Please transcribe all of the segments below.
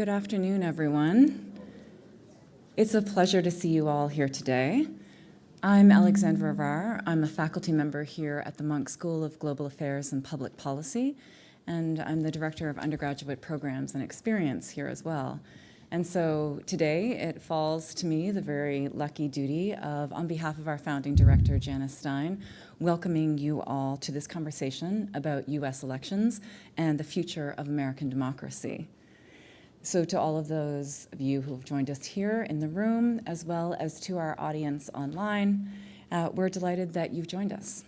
Good afternoon, everyone. It's a pleasure to see you all here today. I'm Alexandra Rar. I'm a faculty member here at the Munk School of Global Affairs and Public Policy, and I'm the Director of Undergraduate Programs and Experience here as well. And so today it falls to me the very lucky duty of, on behalf of our founding director, Janice Stein, welcoming you all to this conversation about US elections and the future of American democracy. So to all of those of you who have joined us here in the room, as well as to our audience online, we're delighted that you've joined us.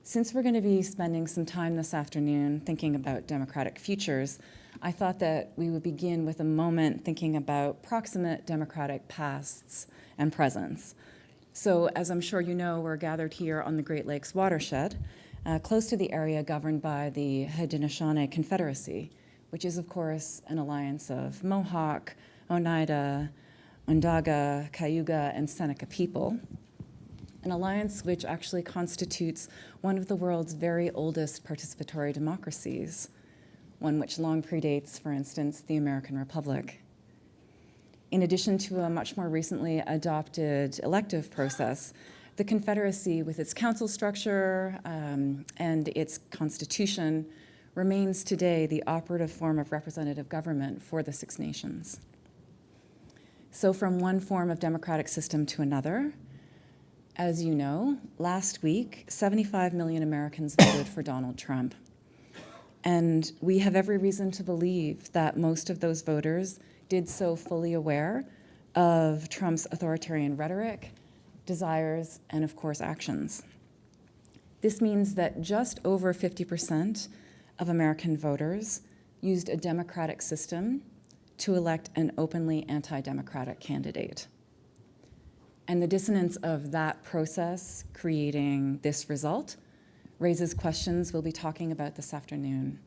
Since we're going to be spending some time this afternoon thinking about democratic futures, I thought that we would begin with a moment thinking about proximate democratic pasts and presents. So as I'm sure you know, we're gathered here on the Great Lakes watershed, close to the area governed by the Haudenosaunee Confederacy, which is, of course, an alliance of Mohawk, Oneida, Onondaga, Cayuga, and Seneca people, an alliance which actually constitutes one of the world's very oldest participatory democracies, one which long predates, for instance, the American Republic. In addition to a much more recently adopted elective process, the Confederacy, with its council structure and its constitution, remains today the operative form of representative government for the Six Nations. So from one form of democratic system to another, as you know, last week, 75 million Americans voted for Donald Trump. And we have every reason to believe that most of those voters did so fully aware of Trump's authoritarian rhetoric, desires, and of course, actions. This means that just over 50% of American voters used a democratic system to elect an openly anti-democratic candidate. And the dissonance of that process creating this result raises questions we'll be talking about this afternoon.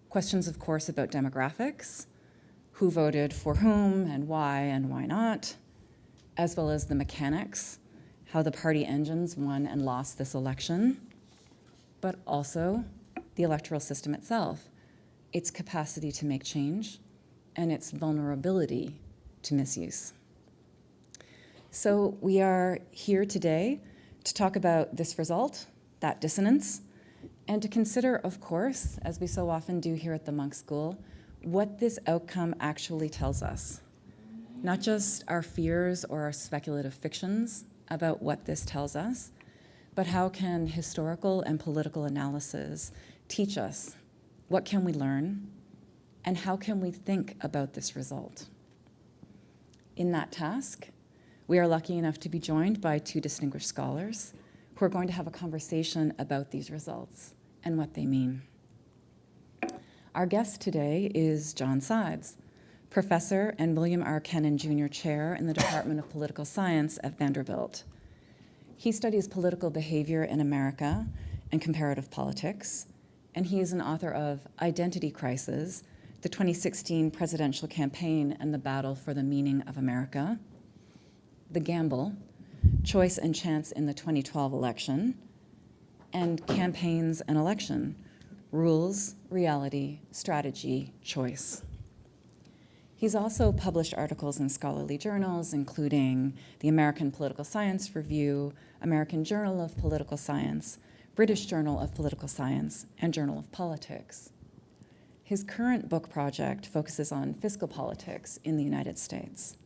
Questions, of course, about demographics, who voted for whom and why not, as well as the mechanics, how the party engines won and lost this election, but also the electoral system itself, its capacity to make change, and its vulnerability to misuse. So we are here today to talk about this result, that dissonance, and to consider, of course, as we so often do here at the Munk School, what this outcome actually tells us. Not just our fears or our speculative fictions about what this tells us, but how can historical and political analysis teach us? What can we learn? And how can we think about this result? In that task, we are lucky enough to be joined by two distinguished scholars who are going to have a conversation about these results and what they mean. Our guest today is John Sides, professor and William R. Kenan Jr. Chair in the Department of Political Science at Vanderbilt. He studies political behavior in America and comparative politics, and he is an author of Identity Crisis, the 2016 presidential campaign and the battle for the meaning of America, The Gamble, Choice and Chance in the 2012 election, and Campaigns and Election, Rules, Reality, Strategy, Choice. He's also published articles in scholarly journals, including the American Political Science Review, American Journal of Political Science, British Journal of Political Science, and Journal of Politics. His current book project focuses on fiscal politics in the United States.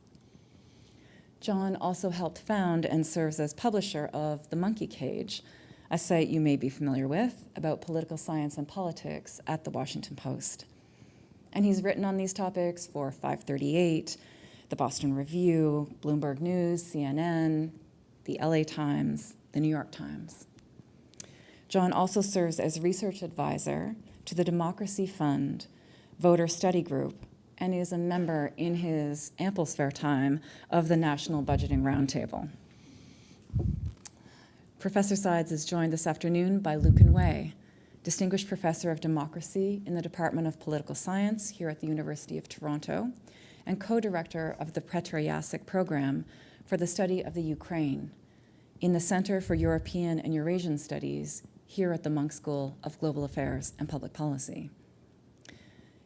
John also helped found and serves as publisher of The Monkey Cage, a site you may be familiar with about political science and politics at the Washington Post. And he's written on these topics for 538, the Boston Review, Bloomberg News, CNN, the LA Times, the New York Times. John also serves as research advisor to the Democracy Fund Voter Study Group and is a member in his ample spare time of the National Budgeting Roundtable. Professor Sides is joined this afternoon by Lucan Way, Distinguished Professor of Democracy in the Department of Political Science here at the University of Toronto, and co-director of the Pretriasic Program for the Study of the Ukraine in the Center for European and Eurasian Studies here at the Munk School of Global Affairs and Public Policy.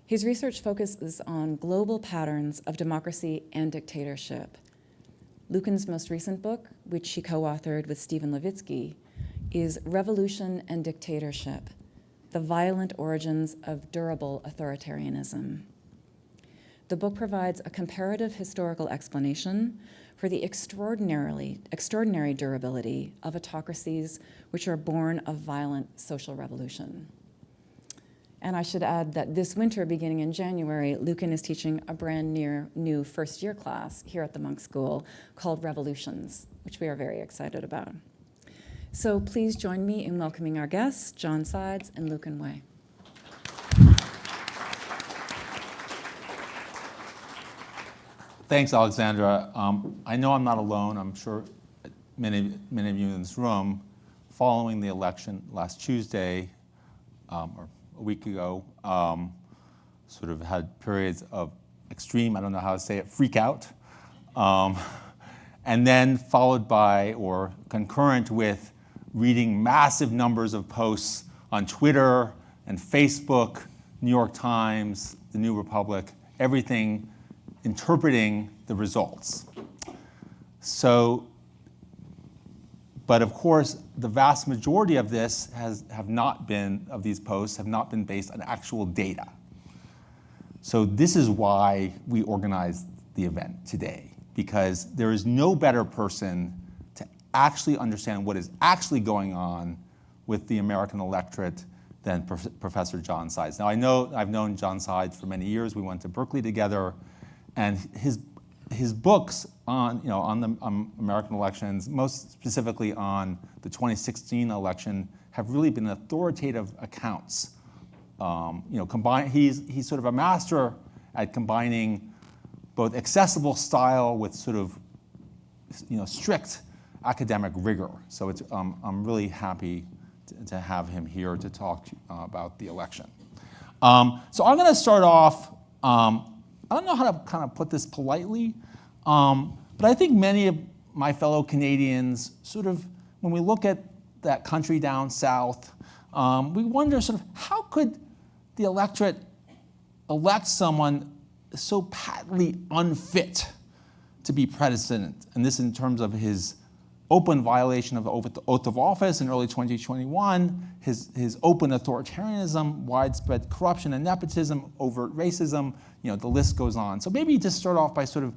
His research focuses on global patterns of democracy and dictatorship. Lucan's most recent book, which he co-authored with Stephen Levitsky, is Revolution and Dictatorship: The Violent Origins of Durable Authoritarianism. The book provides a comparative historical explanation for the extraordinary durability of autocracies which are born of violent social revolution. And I should add that this winter, beginning in January, Lucan is teaching a brand new first-year class here at the Monk School called Revolutions, which we are very excited about. So please join me in welcoming our guests, John Sides and Lucan Way. Thanks, Alexandra. I know I'm not alone. I'm sure many of you in this room, following the election last Tuesday, or a week ago, sort of had periods of extreme, I don't know how to say it, freak out. And then followed by, or concurrent with, reading massive numbers of posts on Twitter and Facebook, New York Times, the New Republic, everything interpreting the results. So, but of course, the vast majority of this of these posts have not been based on actual data. So this is why we organized the event today, because there is no better person to actually understand what is actually going on with the American electorate than Professor John Sides. Now I've known John Sides for many years. We went to Berkeley together, and his books on the American elections, most specifically on the 2016 election, have really been authoritative accounts. He's sort of a master at combining both accessible style with sort of strict academic rigor. So I'm really happy to have him here to talk about the election. So I'm going to start off. I don't know how to kind of put this politely, but I think many of my fellow Canadians sort of, when we look at that country down south, we wonder sort of how could the electorate elect someone so patently unfit to be president, and this in terms of his open violation of the oath of office in early 2021, his open authoritarianism, widespread corruption and nepotism, overt racism, the list goes on. So maybe just start off by sort of,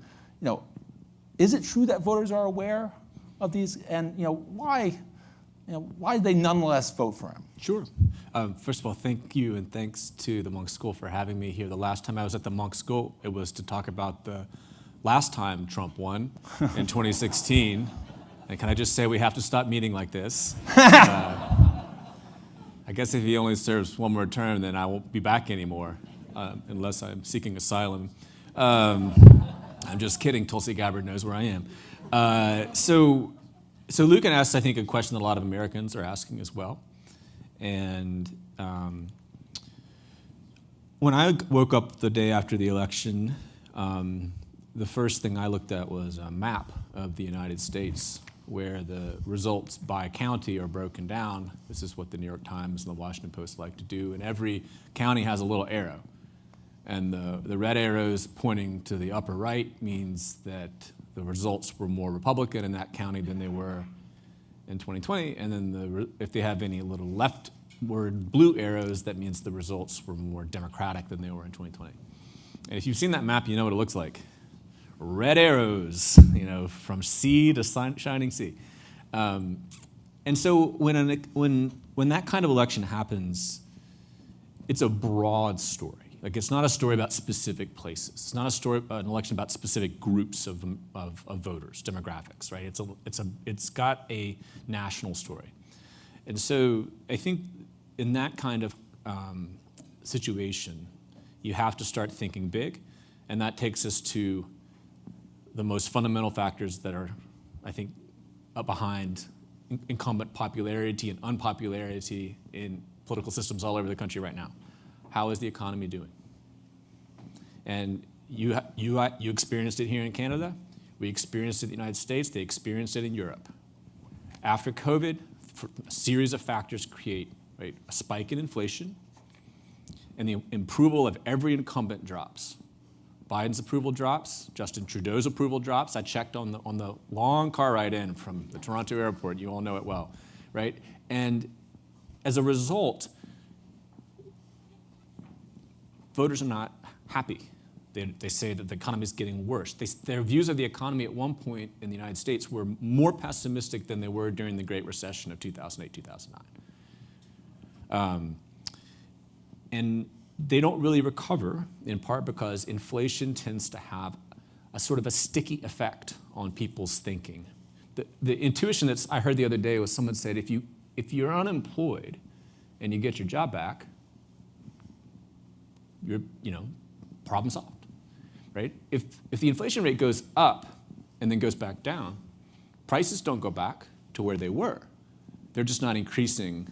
is it true that voters are aware of these, and why did they nonetheless vote for him? Sure. First of all, thank you, and thanks to the Monk School for having me here. The last time I was at the Monk School, it was to talk about the last time Trump won in 2016. And can I just say we have to stop meeting like this? I guess if he only serves one more term, then I won't be back anymore, unless I'm seeking asylum. I'm just kidding. Tulsi Gabbard knows where I am. So Lucan asked, I think, a question that a lot of Americans are asking as well. And when I woke up the day after the election, the first thing I looked at was a map of the United States, where the results by county are broken down. This is what the New York Times and the Washington Post like to do. And every county has a little arrow. And the red arrows pointing to the upper right means that the results were more Republican in that county than they were in 2020. And then if they have any little leftward blue arrows, that means the results were more Democratic than they were in 2020. And if you've seen that map, you know what it looks like. Red arrows, from sea to shining sea. And so when that kind of election happens, it's a broad story. Like, it's not a story about specific places. It's not an election about specific groups of voters, demographics, right? It's got a national story. And so I think in that kind of situation, you have to start thinking big, and that takes us to the most fundamental factors that are, I think, up behind incumbent popularity and unpopularity in political systems all over the country right now. How is the economy doing? And you experienced it here in Canada. We experienced it in the United States. They experienced it in Europe. After COVID, a series of factors create a spike in inflation, and the approval of every incumbent drops. Biden's approval drops, Justin Trudeau's approval drops. I checked on the long car ride in from the Toronto airport, you all know it well, right? And as a result, voters are not happy. They say that the economy is getting worse. Their views of the economy at one point in the United States were more pessimistic than they were during the Great Recession of 2008, 2009. And they don't really recover, in part because inflation tends to have a sort of a sticky effect on people's thinking. The intuition that I heard the other day was someone said, if you're unemployed and you get your job back, you're, problem solved, right? If the inflation rate goes up and then goes back down, prices don't go back to where they were. They're just not increasing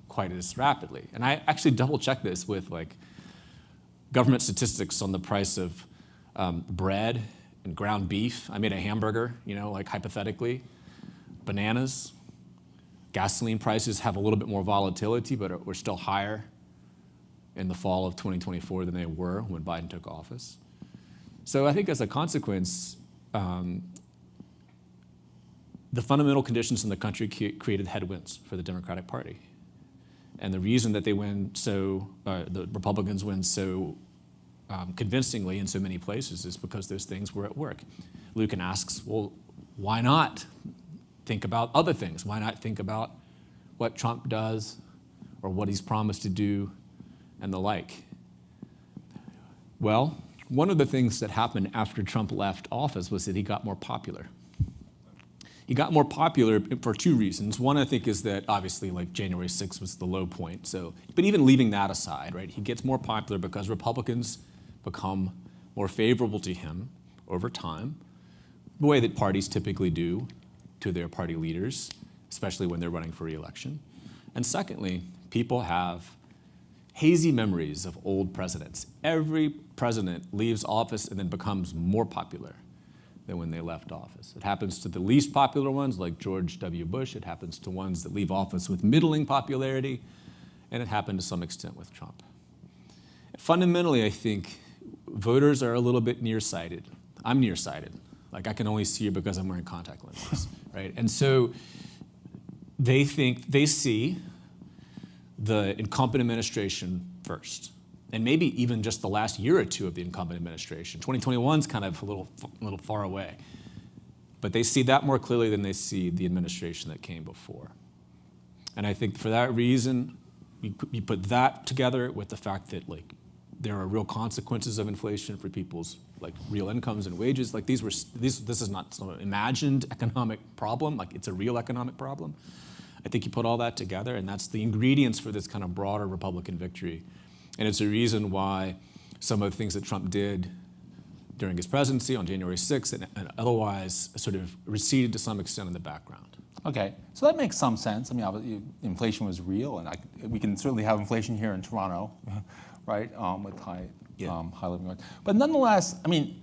quite as rapidly. And I actually double-checked this with government statistics on the price of bread and ground beef. I made a hamburger, hypothetically. Bananas, gasoline prices have a little bit more volatility, but we're still higher in the fall of 2024 than they were when Biden took office. So I think as a consequence, the fundamental conditions in the country created headwinds for the Democratic Party. And the reason that they the Republicans win so convincingly in so many places is because those things were at work. Lucan asks, well, why not think about other things? Why not think about what Trump does or what he's promised to do and the like? Well, one of the things that happened after Trump left office was that he got more popular. He got more popular for two reasons. One, I think, is that obviously January 6th was the low point. But even leaving that aside, right, he gets more popular because Republicans become more favorable to him over time, the way that parties typically do to their party leaders, especially when they're running for re-election. And secondly, people have hazy memories of old presidents. Every president leaves office and then becomes more popular than when they left office. It happens to the least popular ones, like George W. Bush. It happens to ones that leave office with middling popularity, and it happened to some extent with Trump. Fundamentally, I think voters are a little bit nearsighted. I'm nearsighted. I can only see because I'm wearing contact lenses, right? And so they see the incumbent administration first, and maybe even just the last year or two of the incumbent administration. 2021 is kind of a little far away. But they see that more clearly than they see the administration that came before. And I think for that reason, you put that together with the fact that there are real consequences of inflation for people's real incomes and wages. This is not some imagined economic problem. It's a real economic problem. I think you put all that together, and that's the ingredients for this kind of broader Republican victory. And it's a reason why some of the things that Trump did during his presidency on January 6th and otherwise sort of receded to some extent in the background. Okay, so that makes some sense. I mean, obviously, inflation was real, and we can certainly have inflation here in Toronto, right, with high living wages. But nonetheless, I mean,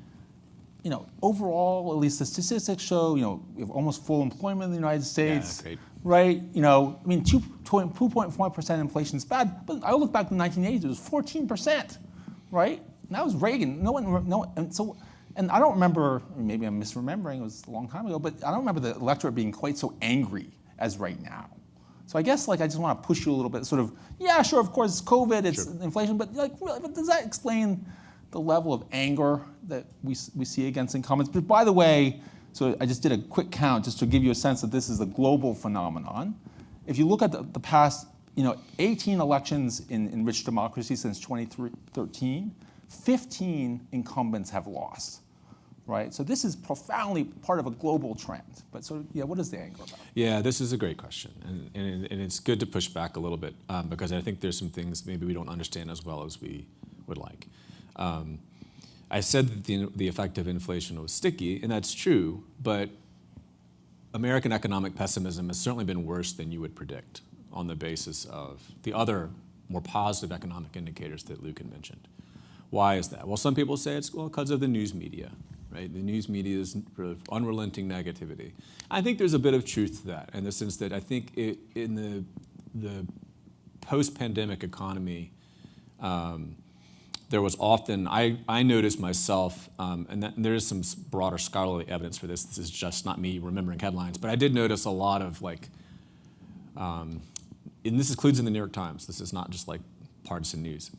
overall, at least the statistics show, we have almost full employment in the United States. Yeah, great. Right, I mean, 2.4% inflation is bad, but I look back to the 1980s, it was 14%, right? And that was Reagan. And I don't remember, maybe I'm misremembering, it was a long time ago, but I don't remember the electorate being quite so angry as right now. So I guess I just want to push you a little bit, sort of, yeah, sure, of course, it's COVID, it's inflation, but really, but does that explain the level of anger that we see against incumbents? But by the way, so I just did a quick count just to give you a sense that this is a global phenomenon. If you look at the past, 18 elections in rich democracy since 2013, 15 incumbents have lost, right? So this is profoundly part of a global trend. But what is the anger about? Yeah, this is a great question. And it's good to push back a little bit because I think there's some things maybe we don't understand as well as we would like. I said that the effect of inflation was sticky, and that's true, but American economic pessimism has certainly been worse than you would predict on the basis of the other more positive economic indicators that Lucan mentioned. Why is that? Well, some people say it's because of the news media, right? The news media is sort of unrelenting negativity. I think there's a bit of truth to that in the sense that I think in the post-pandemic economy, There was often, I noticed myself, and there is some broader scholarly evidence for this. This is just not me remembering headlines, but I did notice a lot of and this includes in the New York Times. This is not just like partisan news.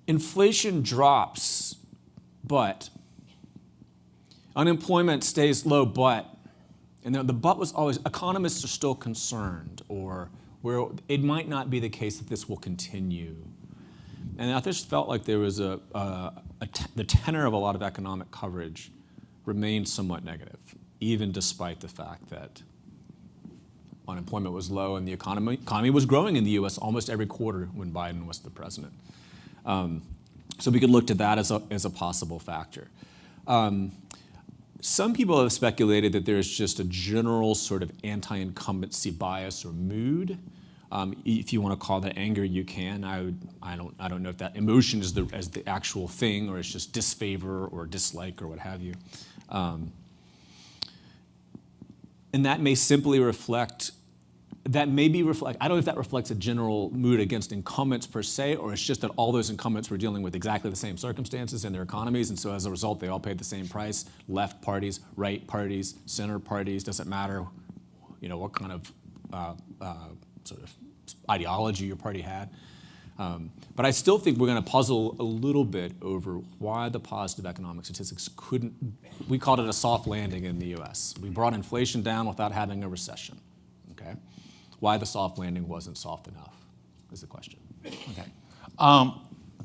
Inflation drops, but unemployment stays low, but, and the but was always, economists are still concerned, or where it might not be the case that this will continue. And I just felt like there was the tenor of a lot of economic coverage remained somewhat negative, even despite the fact that unemployment was low and the economy was growing in the US almost every quarter when Biden was the president. So we could look to that as a possible factor. Some people have speculated that there's just a general sort of anti-incumbency bias or mood. If you want to call that anger, you can. I don't know if that emotion is the actual thing, or it's just disfavor or dislike or what have you. And that may simply reflect. I don't know if that reflects a general mood against incumbents per se, or it's just that all those incumbents were dealing with exactly the same circumstances in their economies, and so as a result, they all paid the same price. Left parties, right parties, center parties, doesn't matter, what kind of sort of ideology your party had. But I still think we're going to puzzle a little bit over why the positive economic statistics we called it a soft landing in the US. We brought inflation down without having a recession, okay? Why the soft landing wasn't soft enough is the question. Okay.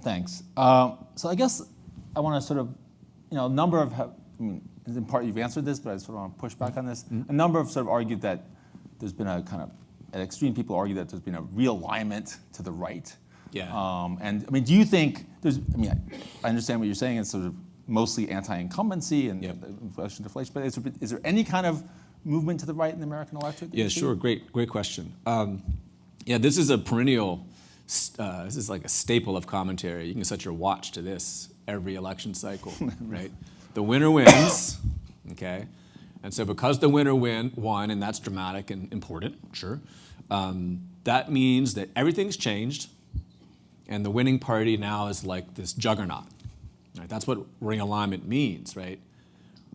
Thanks. So I guess I want to sort of, a number of, in part you've answered this, but I sort of want to push back on this. Mm-hmm. A number have sort of argued that there's been at extreme people argue that there's been a realignment to the right. Yeah. And do you think I understand what you're saying, it's sort of mostly anti-incumbency and inflation deflation, but is there any kind of movement to the right in the American electorate? Yeah, sure. Great question. This is a perennial. This is like a staple of commentary. You can set your watch to this every election cycle, right? The winner wins, okay? And so because the winner won, and that's dramatic and important, sure, that means that everything's changed, and the winning party now is like this juggernaut. Right? That's what realignment means, right?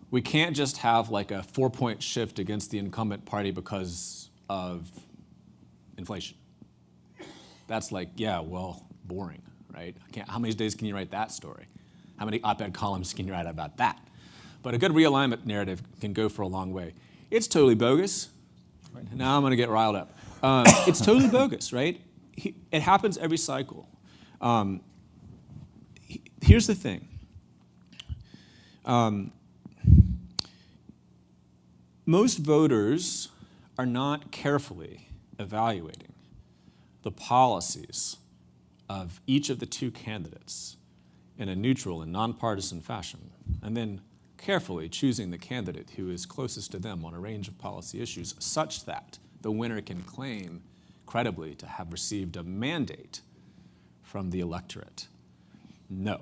We can't just have like a 4-point shift against the incumbent party because of inflation. That's like, boring, right? How many days can you write that story? How many op-ed columns can you write about that? But a good realignment narrative can go for a long way. It's totally bogus. Right? Now I'm going to get riled up. It's totally bogus, right? It happens every cycle. Here's the thing. Most voters are not carefully evaluating the policies of each of the two candidates in a neutral and nonpartisan fashion, and then carefully choosing the candidate who is closest to them on a range of policy issues, such that the winner can claim credibly to have received a mandate from the electorate. No.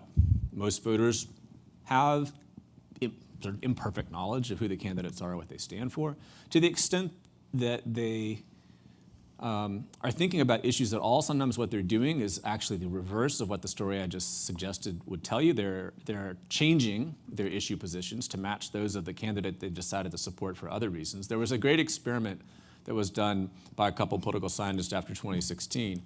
Most voters have sort of imperfect knowledge of who the candidates are, what they stand for, to the extent that they are thinking about issues at all. Sometimes what they're doing is actually the reverse of what the story I just suggested would tell you. They're changing their issue positions to match those of the candidate they've decided to support for other reasons. There was a great experiment that was done by a couple political scientists after 2016.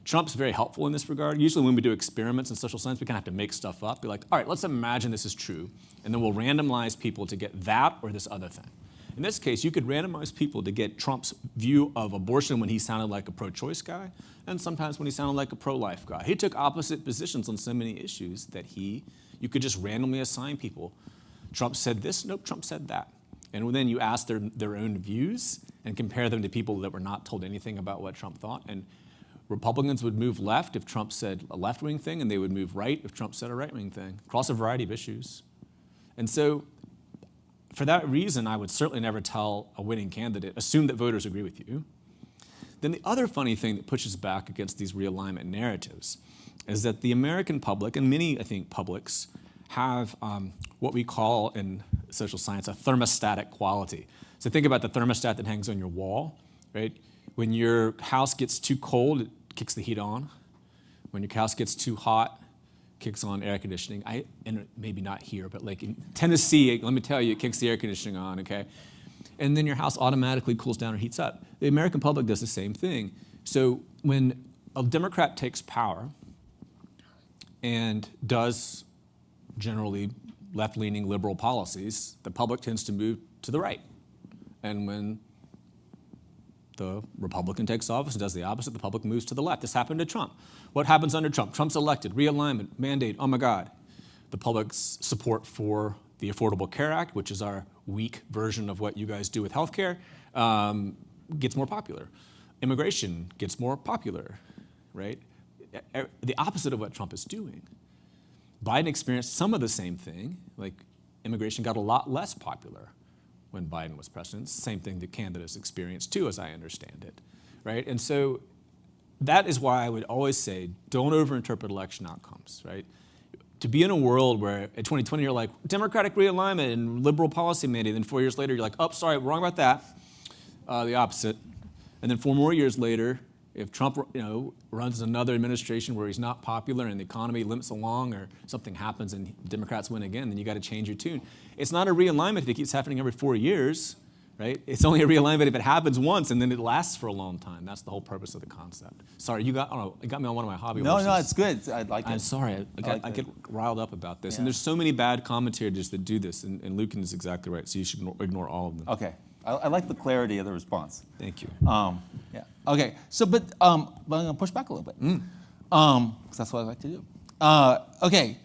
Trump's very helpful in this regard. Usually when we do experiments in social science, we kind of have to make stuff up. Be like, all right, let's imagine this is true, and then we'll randomize people to get that or this other thing. In this case, you could randomize people to get Trump's view of abortion when he sounded like a pro-choice guy, and sometimes when he sounded like a pro-life guy. He took opposite positions on so many issues that you could just randomly assign people. Trump said this, nope, Trump said that. And then you ask their own views and compare them to people that were not told anything about what Trump thought. And Republicans would move left if Trump said a left-wing thing, and they would move right if Trump said a right-wing thing, across a variety of issues. And so for that reason, I would certainly never tell a winning candidate, assume that voters agree with you. Then the other funny thing that pushes back against these realignment narratives is that the American public, and many, I think, publics, have what we call in social science a thermostatic quality. So think about the thermostat that hangs on your wall, right? When your house gets too cold, it kicks the heat on. When your house gets too hot, kicks on air conditioning. And maybe not here, but like in Tennessee, let me tell you, it kicks the air conditioning on, okay? And then your house automatically cools down or heats up. The American public does the same thing. So when a Democrat takes power and does generally left-leaning liberal policies, the public tends to move to the right. And when the Republican takes office and does the opposite, the public moves to the left. This happened to Trump. What happens under Trump? Trump's elected, realignment, mandate, oh my God. The public's support for the Affordable Care Act, which is our weak version of what you guys do with healthcare, gets more popular. Immigration gets more popular, right? The opposite of what Trump is doing. Biden experienced some of the same thing, like immigration got a lot less popular when Biden was president. Same thing that candidates experienced too, as I understand it, right? And so that is why I would always say, don't overinterpret election outcomes, right? To be in a world where in 2020 you're like, Democratic realignment and liberal policy mandate, then 4 years later you're like, oh, sorry, wrong about that, the opposite. And then 4 more years later, if Trump runs another administration where he's not popular and the economy limps along or something happens and Democrats win again, then you got to change your tune. It's not a realignment if it keeps happening every 4 years, right? It's only a realignment if it happens once and then it lasts for a long time. That's the whole purpose of the concept. Sorry, it got me on one of my hobby horses. No, it's good. I like it. I'm sorry, I get riled up about this. Yeah. And there's so many bad commentators that do this, and Lucan is exactly right, so you should ignore all of them. Okay. I like the clarity of the response. Thank you. Yeah. Okay. So, but I'm going to push back a little bit, because that's what I like to do. Okay.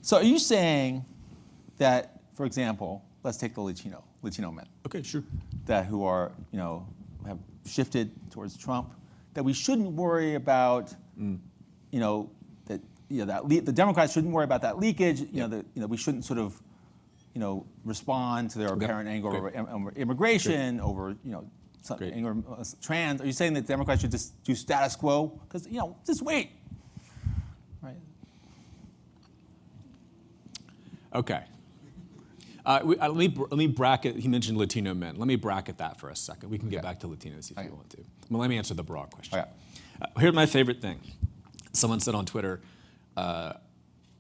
So, are you saying that, for example, let's take the Latino men. Okay, sure. That who are have shifted towards Trump, that we shouldn't worry about, that the Democrats shouldn't worry about that leakage. We shouldn't sort of respond to their apparent anger over immigration, over anger trans. Are you saying that Democrats should just do status quo? Because just wait, right? Okay. Let me bracket. He mentioned Latino men. Let me bracket that for a second. We can get back to Latinos if you want to. Well, let me answer the broad question. Okay. Here's my favorite thing. Someone said on Twitter.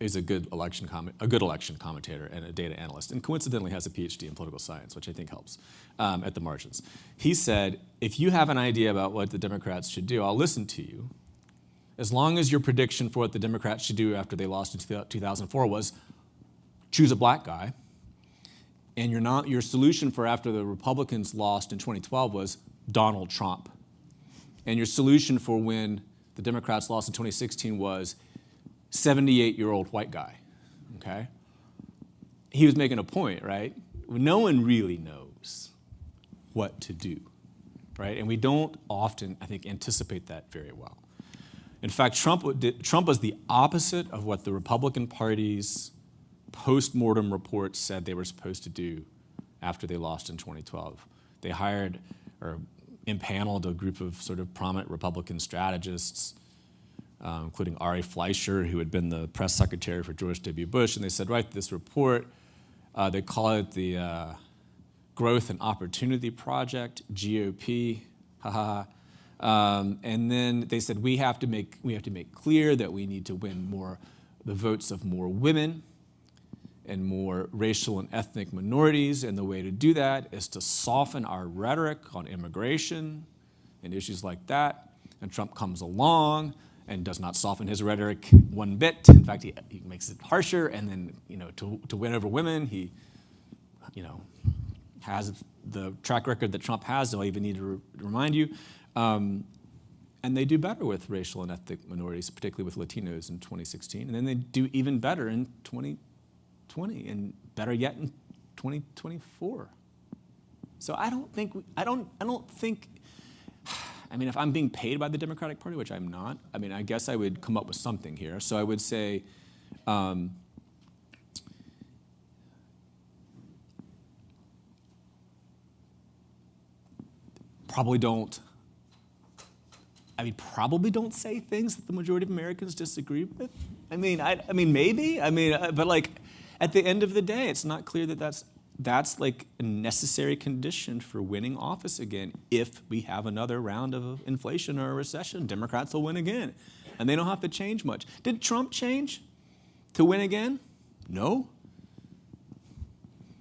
Is a good election commentator and a data analyst, and coincidentally has a PhD in political science, which I think helps at the margins. He said, if you have an idea about what the Democrats should do, I'll listen to you, as long as your prediction for what the Democrats should do after they lost in 2004 was choose a black guy, and your solution for after the Republicans lost in 2012 was Donald Trump, and your solution for when the Democrats lost in 2016 was 78-year-old white guy, okay? He was making a point, right? No one really knows what to do, right? And we don't often, I think, anticipate that very well. In fact, Trump was the opposite of what the Republican Party's post-mortem reports said they were supposed to do after they lost in 2012. They hired or impaneled a group of sort of prominent Republican strategists, including Ari Fleischer, who had been the press secretary for George W. Bush, and they said, write this report. They call it the Growth and Opportunity Project, GOP, and then they said we have to make clear that we need to win the votes of more women and more racial and ethnic minorities, and the way to do that is to soften our rhetoric on immigration and issues like that. And Trump comes along and does not soften his rhetoric one bit. In fact, he makes it harsher. And then, to win over women, he, has the track record that Trump has. I'll even need to remind you. And they do better with racial and ethnic minorities, particularly with Latinos in 2016. And then they do even better in 2020, and better yet in 2024. So I don't think. I mean, if I'm being paid by the Democratic Party, which I'm not, I guess I would come up with something here. So I would say, probably don't say things that the majority of Americans disagree with. Maybe. But at the end of the day, it's not clear that that's that's like a necessary condition for winning office again. If we have another round of inflation or a recession, Democrats will win again. And they don't have to change much. Did Trump change to win again? No.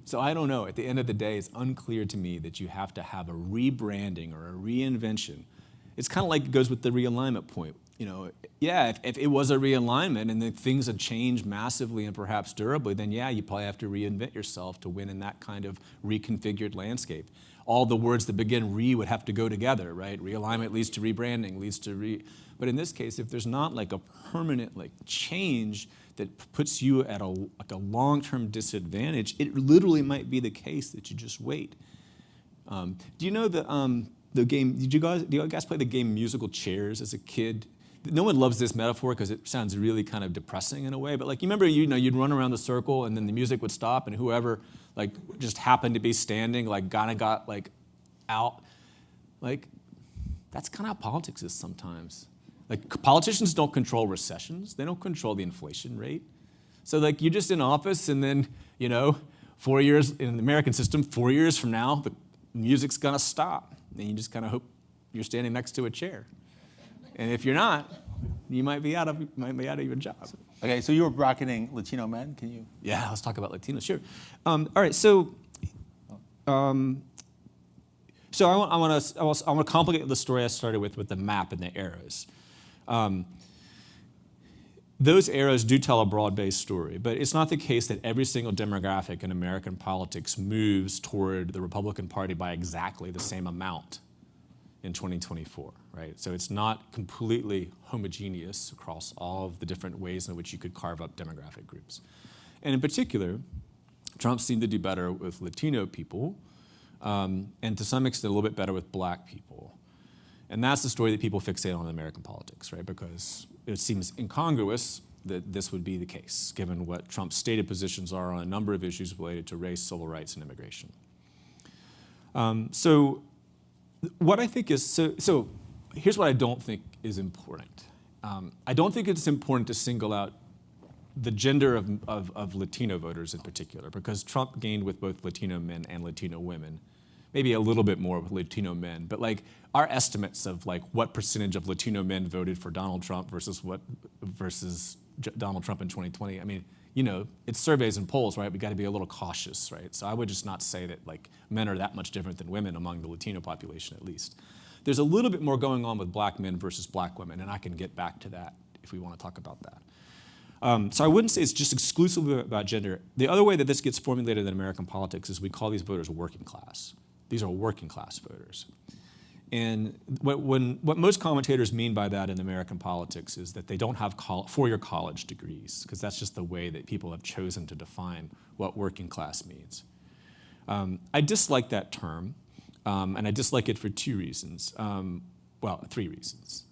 So I don't know. At the end of the day, it's unclear to me that you have to have a rebranding or a reinvention. It's kind of like it goes with the realignment point. Yeah, if it was a realignment and then things had changed massively and perhaps durably, then yeah, you probably have to reinvent yourself to win in that kind of reconfigured landscape. All the words that begin re would have to go together, right? Realignment leads to rebranding, leads to But in this case, if there's not like a permanent change that puts you at a long-term disadvantage, it literally might be the case that you just wait. Do you know the game? Do you guys play the game musical chairs as a kid? No one loves this metaphor because it sounds really kind of depressing in a way. But you remember, you'd run around the circle and then the music would stop and whoever just happened to be standing kind of got out. That's kind of how politics is sometimes. Politicians don't control recessions. They don't control the inflation rate. So you're just in office and then, 4 years in the American system, 4 years from now, the music's gonna stop. And you just kind of hope you're standing next to a chair. And if you're not, you might be out of your job. Okay, so you were bracketing Latino men. Can you? Yeah, let's talk about Latinos. Sure. All right. So I want to complicate the story I started with the map and the arrows. Those arrows do tell a broad-based story, but it's not the case that every single demographic in American politics moves toward the Republican Party by exactly the same amount in 2024, right? So it's not completely homogeneous across all of the different ways in which you could carve up demographic groups. And in particular, Trump seemed to do better with Latino people, and to some extent a little bit better with black people. And that's the story that people fixate on in American politics, right? Because it seems incongruous that this would be the case, given what Trump's stated positions are on a number of issues related to race, civil rights, and immigration. So what I think is, so here's what I don't think is important. I don't think it's important to single out the gender of Latino voters in particular, because Trump gained with both Latino men and Latino women, maybe a little bit more with Latino men, but our estimates of what percentage of Latino men voted for Donald Trump versus Donald Trump in 2020, I mean, it's surveys and polls, right? We got to be a little cautious, right? So I would just not say that men are that much different than women among the Latino population, at least. There's a little bit more going on with black men versus black women, and I can get back to that if we want to talk about that. So I wouldn't say it's just exclusively about gender. The other way that this gets formulated in American politics is we call these voters working class. These are working class voters. And what most commentators mean by that in American politics is that they don't have four-year college degrees, because that's just the way that people have chosen to define what working class means. I dislike that term, and I dislike it for two reasons. Three reasons.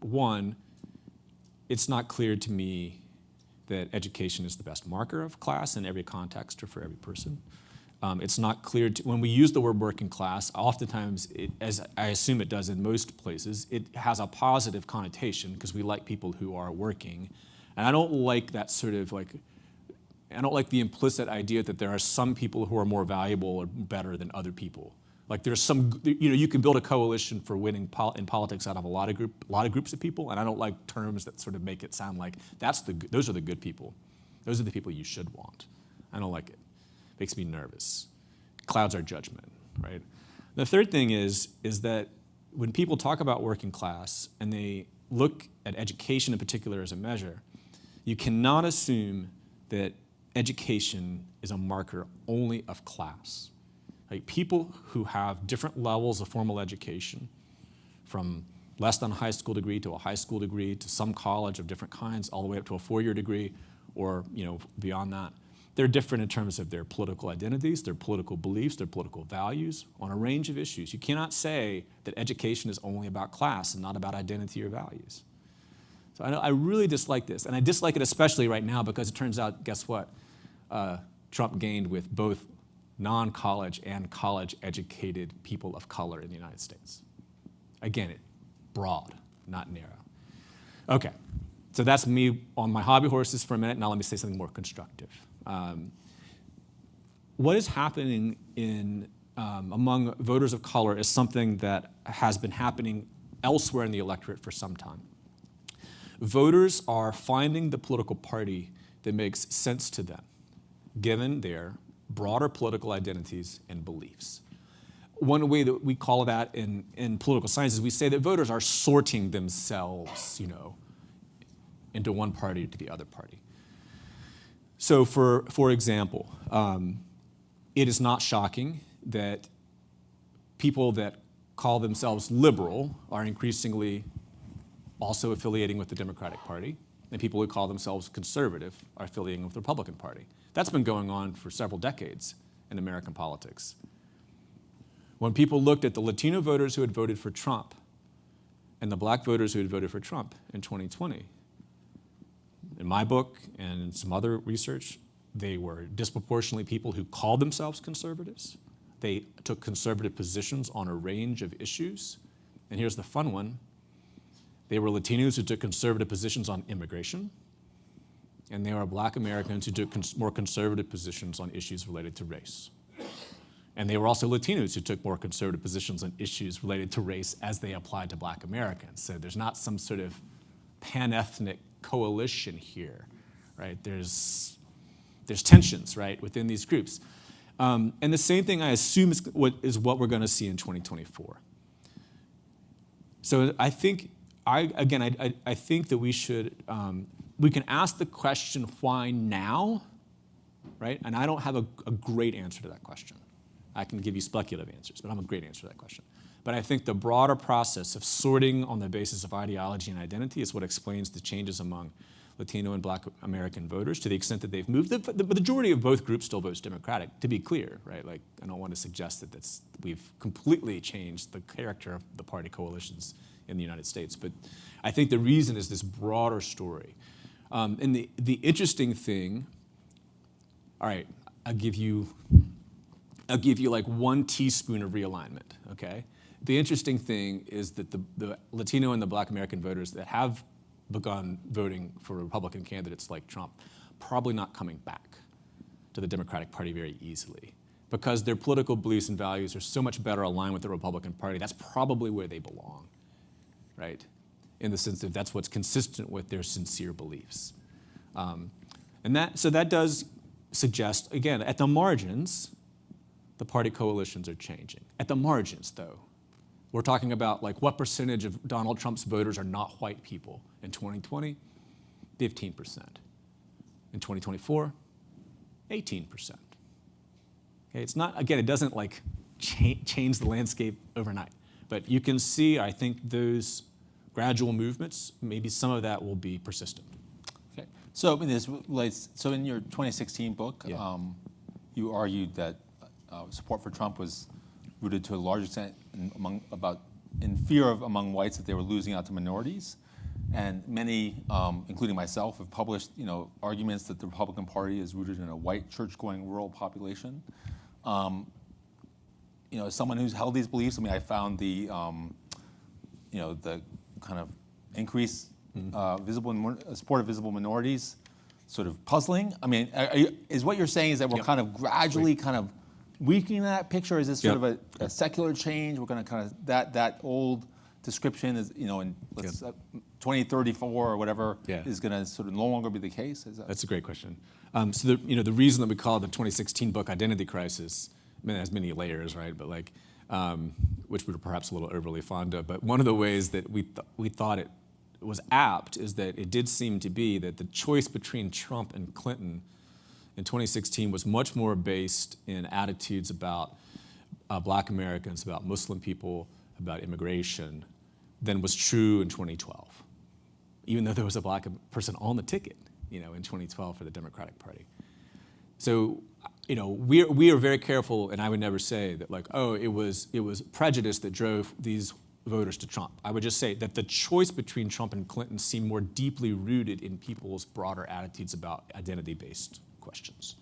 One, it's not clear to me that education is the best marker of class in every context or for every person. It's not clear when we use the word working class, oftentimes, as I assume it does in most places, it has a positive connotation because we like people who are working. And I don't like that sort of I don't like the implicit idea that there are some people who are more valuable or better than other people. There's some, you can build a coalition for winning in politics out of a lot of groups of people, and I don't like terms that sort of make it sound like those are the good people. Those are the people you should want. I don't like it. Makes me nervous. Clouds our judgment, right? The third thing is that when people talk about working class and they look at education in particular as a measure, you cannot assume that education is a marker only of class. People who have different levels of formal education, from less than a high school degree to a high school degree to some college of different kinds, all the way up to a four-year degree or beyond that, they're different in terms of their political identities, their political beliefs, their political values on a range of issues. You cannot say that education is only about class and not about identity or values. So I really dislike this, and I dislike it especially right now because it turns out, guess what? Trump gained with both non-college and college-educated people of color in the United States. Again, broad, not narrow. Okay, so that's me on my hobby horses for a minute. Now let me say something more constructive. what is happening among voters of color is something that has been happening elsewhere in the electorate for some time. Voters are finding the political party that makes sense to them, given their broader political identities and beliefs. One way that we call that in political science is we say that voters are sorting themselves, into one party to the other party. So for example, it is not shocking that people that call themselves liberal are increasingly also affiliating with the Democratic Party, and people who call themselves conservative are affiliating with the Republican Party. That's been going on for several decades in American politics. When people looked at the Latino voters who had voted for Trump and the black voters who had voted for Trump in 2020, in my book and in some other research, they were disproportionately people who called themselves conservatives. They took conservative positions on a range of issues. And here's the fun one. They were Latinos who took conservative positions on immigration, and they were black Americans who took more conservative positions on issues related to race. And they were also Latinos who took more conservative positions on issues related to race as they applied to black Americans. So there's not some sort of pan-ethnic coalition here, right? There's tensions, right, within these groups. And the same thing I assume is what we're going to see in 2024. So I think I think that we can ask the question, why now, right? And I don't have a great answer to that question. I can give you speculative answers, but I don't have a great answer to that question. But I think the broader process of sorting on the basis of ideology and identity is what explains the changes among Latino and black American voters to the extent that they've moved. The majority of both groups still votes Democratic, to be clear, right? Like, I don't want to suggest that we've completely changed the character of the party coalitions in the United States. But I think the reason is this broader story. And the interesting thing, all right, I'll give you like 1 teaspoon of realignment, okay? The interesting thing is that the Latino and the black American voters that have begun voting for Republican candidates like Trump, probably not coming back to the Democratic Party very easily because their political beliefs and values are so much better aligned with the Republican Party. That's probably where they belong, right? In the sense that that's what's consistent with their sincere beliefs. So that does suggest, again, at the margins, the party coalitions are changing. At the margins, though, we're talking about like what percentage of Donald Trump's voters are not white people. In 2020, 15%. In 2024, 18%. Okay, it's not, again, it doesn't like change the landscape overnight. But you can see, I think, those gradual movements, maybe some of that will be persistent. Okay. So this relates, so in your 2016 book, you argued that support for Trump was rooted to a large extent in fear of among whites that they were losing out to minorities. And many, including myself, have published arguments that the Republican Party is rooted in a white church-going rural population. As someone who's held these beliefs, I mean, I found the kind of increase support of visible minorities sort of puzzling. I mean, is what you're saying is that we're kind of gradually kind of weakening that picture? Is this sort of a secular change? We're going to kind of that old description is in 2034 or whatever is going to sort of no longer be the case? That's a great question. So the reason that we call it the 2016 book Identity Crisis, I mean, it has many layers, right? But like, which we were perhaps a little overly fond of. But one of the ways that we thought it was apt is that it did seem to be that the choice between Trump and Clinton in 2016 was much more based in attitudes about black Americans, about Muslim people, about immigration, than was true in 2012, even though there was a black person on the ticket, in 2012 for the Democratic Party. So, we are very careful, and I would never say that like, oh, it was prejudice that drove these voters to Trump. I would just say that the choice between Trump and Clinton seemed more deeply rooted in people's broader attitudes about identity-based questions.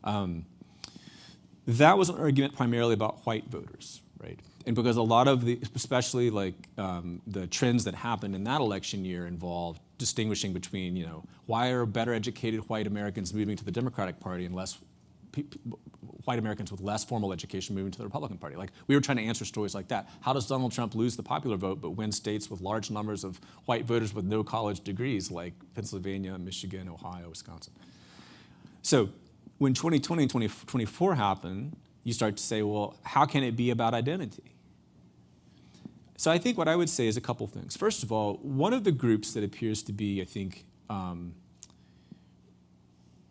That was an argument primarily about white voters, right? And because a lot of especially like the trends that happened in that election year involved distinguishing between, why are better educated white Americans moving to the Democratic Party and less white Americans with less formal education moving to the Republican Party. Like, we were trying to answer stories like that. How does Donald Trump lose the popular vote but win states with large numbers of white voters with no college degrees, like Pennsylvania, Michigan, Ohio, Wisconsin? So when 2020 and 2024 happen, you start to say, well, how can it be about identity? So I think what I would say is a couple things. First of all, one of the groups that appears to be, I think,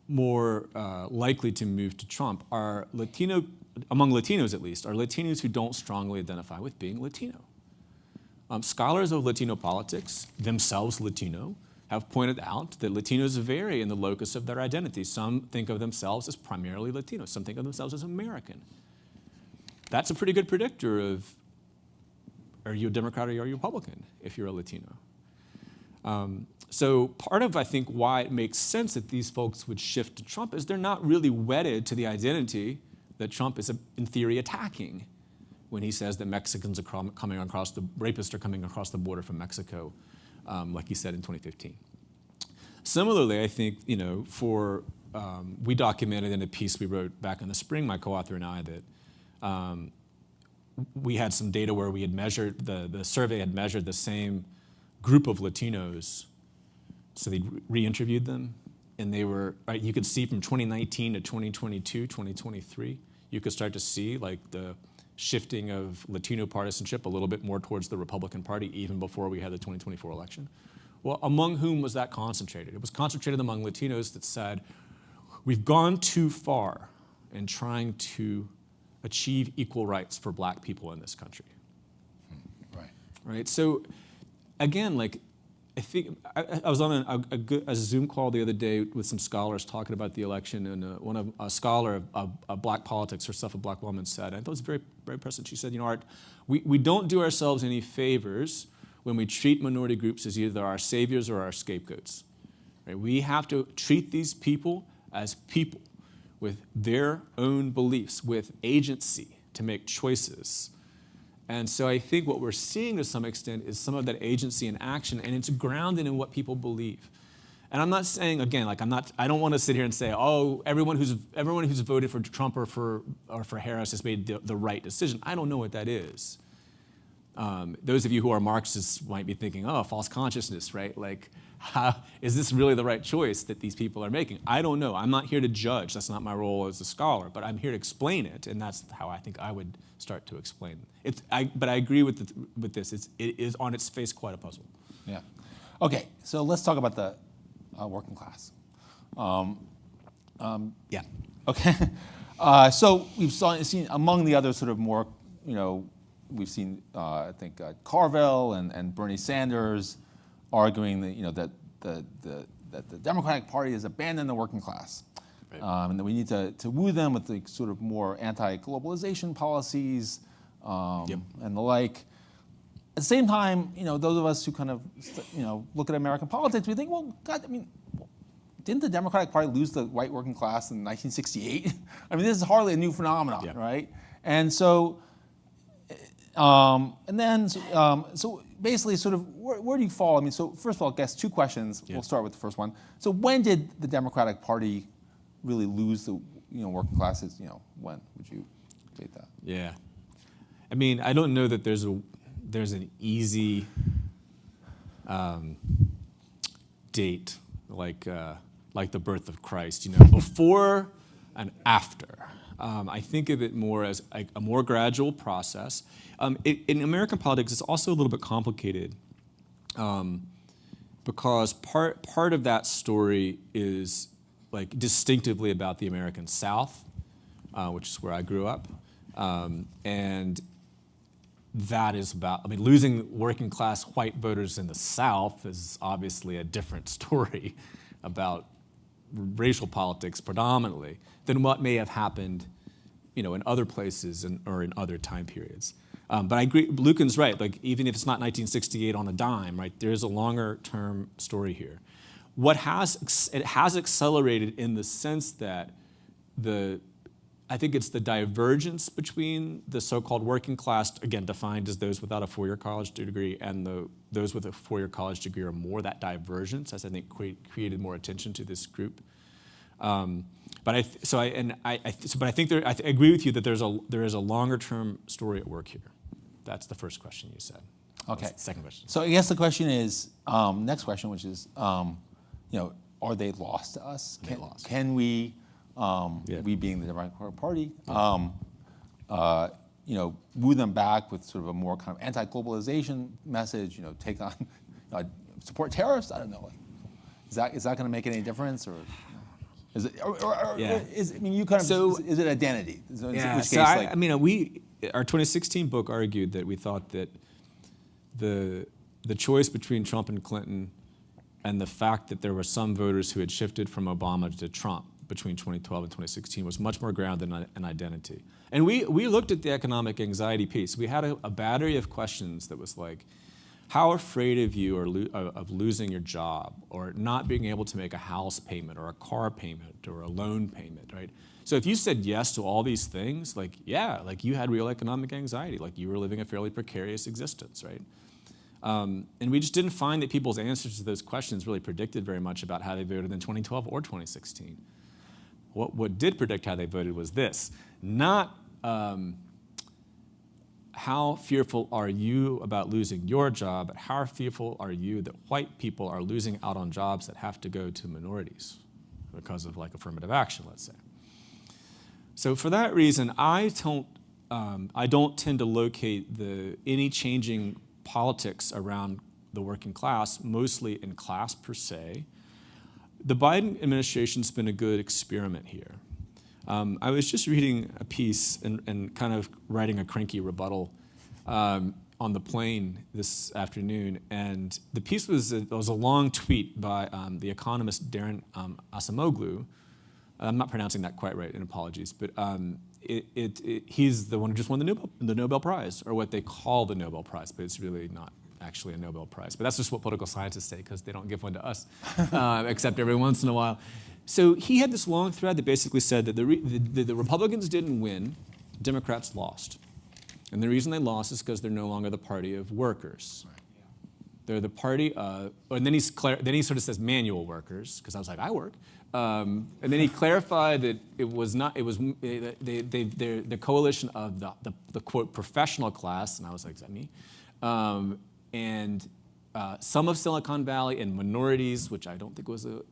more likely to move to Trump are Latino, among Latinos at least, are Latinos who don't strongly identify with being Latino. Scholars of Latino politics, themselves Latino, have pointed out that Latinos vary in the locus of their identity. Some think of themselves as primarily Latino. Some think of themselves as American. That's a pretty good predictor of, are you a Democrat or are you a Republican if you're a Latino? So part of, I think, why it makes sense that these folks would shift to Trump is they're not really wedded to the identity that Trump is, in theory, attacking when he says that Mexicans are coming across rapists are coming across the border from Mexico, like he said in 2015. Similarly, I think, we documented in a piece we wrote back in the spring, my co-author and I, that we had some data where we had measured, the survey had measured the same group of Latinos. So they re-interviewed them, and they were, right, you could see from 2019 to 2022, 2023, you could start to see like the shifting of Latino partisanship a little bit more towards the Republican Party even before we had the 2024 election. Well, among whom was that concentrated? It was concentrated among Latinos that said, we've gone too far in trying to achieve equal rights for black people in this country. Right. Right, so again, like, I think I was on a Zoom call the other day with some scholars talking about the election, and a scholar of black politics, herself a black woman, said, and I thought it was very, very prescient. She said, Art, we don't do ourselves any favors when we treat minority groups as either our saviors or our scapegoats. Right? We have to treat these people as people with their own beliefs, with agency to make choices. And so I think what we're seeing to some extent is some of that agency in action, and it's grounded in what people believe. And I'm not saying, again, like I don't want to sit here and say, oh, everyone who's voted for Trump or for Harris has made the right decision. I don't know what that is. Those of you who are Marxists might be thinking, oh, false consciousness, right? Like, is this really the right choice that these people are making? I don't know. I'm not here to judge. That's not my role as a scholar, but I'm here to explain it, and that's how I think I would start to explain it. But I agree with this. It is on its face quite a puzzle. Yeah. Okay, so let's talk about the working class. Yeah. Okay. So we've seen among the other sort of more, we've seen, I think, Carville and Bernie Sanders arguing that, that the Democratic Party has abandoned the working class. Right. And that we need to woo them with the sort of more anti-globalization policies and the like. At the same time, those of us who kind of, look at American politics, we think, well, God, didn't the Democratic Party lose the white working class in 1968? This is hardly a new phenomenon, right? And so, so basically, sort of, where do you fall? So first of all, I guess two questions. Yeah. We'll start with the first one. So when did the Democratic Party really lose the working classes? When would you state that? Yeah, I don't know that there's an easy date like the birth of Christ. Before and after. I think of it more as a more gradual process. In American politics, it's also a little bit complicated because part of that story is like distinctively about the American South, which is where I grew up, and that is about, losing working class white voters in the South is obviously a different story about racial politics predominantly than what may have happened, in other places or in other time periods. But I agree, Lucan's right. Like, even if it's not 1968 on a dime, right? There is a longer-term story here. It has accelerated in the sense that I think it's the divergence between the so-called working class, again defined as those without a four-year college degree, and those with a four-year college degree or more. That divergence has, I think, created more attention to this group. But I think I agree with you that there is a longer term story at work here. That's the first question you said. Okay. What's the second question? So I guess the question is, next question, which is, are they lost to us? Can we, we being the Democratic Party, woo them back with sort of a more kind of anti-globalization message? Take on, support terrorists? I don't know. Is that going to make any difference, or is it? You kind of. So is it identity? Our 2016 book argued that we thought that the choice between Trump and Clinton, and the fact that there were some voters who had shifted from Obama to Trump between 2012 and 2016 was much more grounded in an identity. And we looked at the economic anxiety piece. We had a battery of questions that was like, how afraid of you of losing your job, or not being able to make a house payment or a car payment or a loan payment, right? So if you said yes to all these things, you had real economic anxiety, like you were living a fairly precarious existence, right? And we just didn't find that people's answers to those questions really predicted very much about how they voted in 2012 or 2016. What did predict how they voted was this, not how fearful are you about losing your job, but how fearful are you that white people are losing out on jobs that have to go to minorities because of affirmative action, let's say. So for that reason, I don't tend to locate any changing politics around the working class, mostly in class per se. The Biden administration's been a good experiment here. I was just reading a piece and kind of writing a cranky rebuttal on the plane this afternoon, and the piece was a long tweet by the economist Darren Acemoglu. I'm not pronouncing that quite right, and apologies, but he's the one who just won the Nobel Prize, or what they call the Nobel Prize, but it's really not actually a Nobel Prize. But that's just what political scientists say, because they don't give one to us, except every once in a while. So he had this long thread that basically said that the Republicans didn't win, Democrats lost. And the reason they lost is because they're no longer the party of workers. They're the party of, and then he sort of says manual workers, because I was like, I work. And then he clarified that it was not, it was the coalition of the quote professional class, and I was like, is that me? And some of Silicon Valley and minorities, which I don't think was a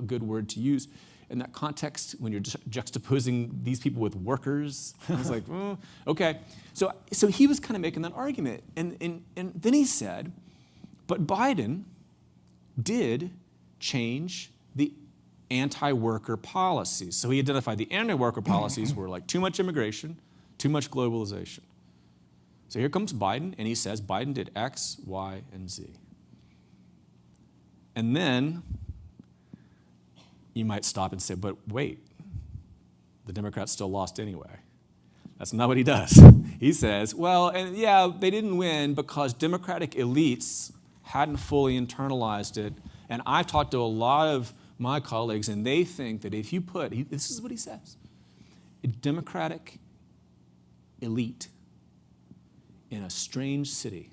good word to use in that context when you're juxtaposing these people with workers. I was like, okay. So he was kind of making that argument. And then he said, but Biden did change the anti-worker policies. So he identified the anti-worker policies were like too much immigration, too much globalization. So here comes Biden, and he says Biden did X, Y, and Z. And then you might stop and say, but wait, the Democrats still lost anyway. That's not what he does. He says, well, and yeah, they didn't win because Democratic elites hadn't fully internalized it. And I've talked to a lot of my colleagues, and they think that if you put, this is what he says, a Democratic elite in a strange city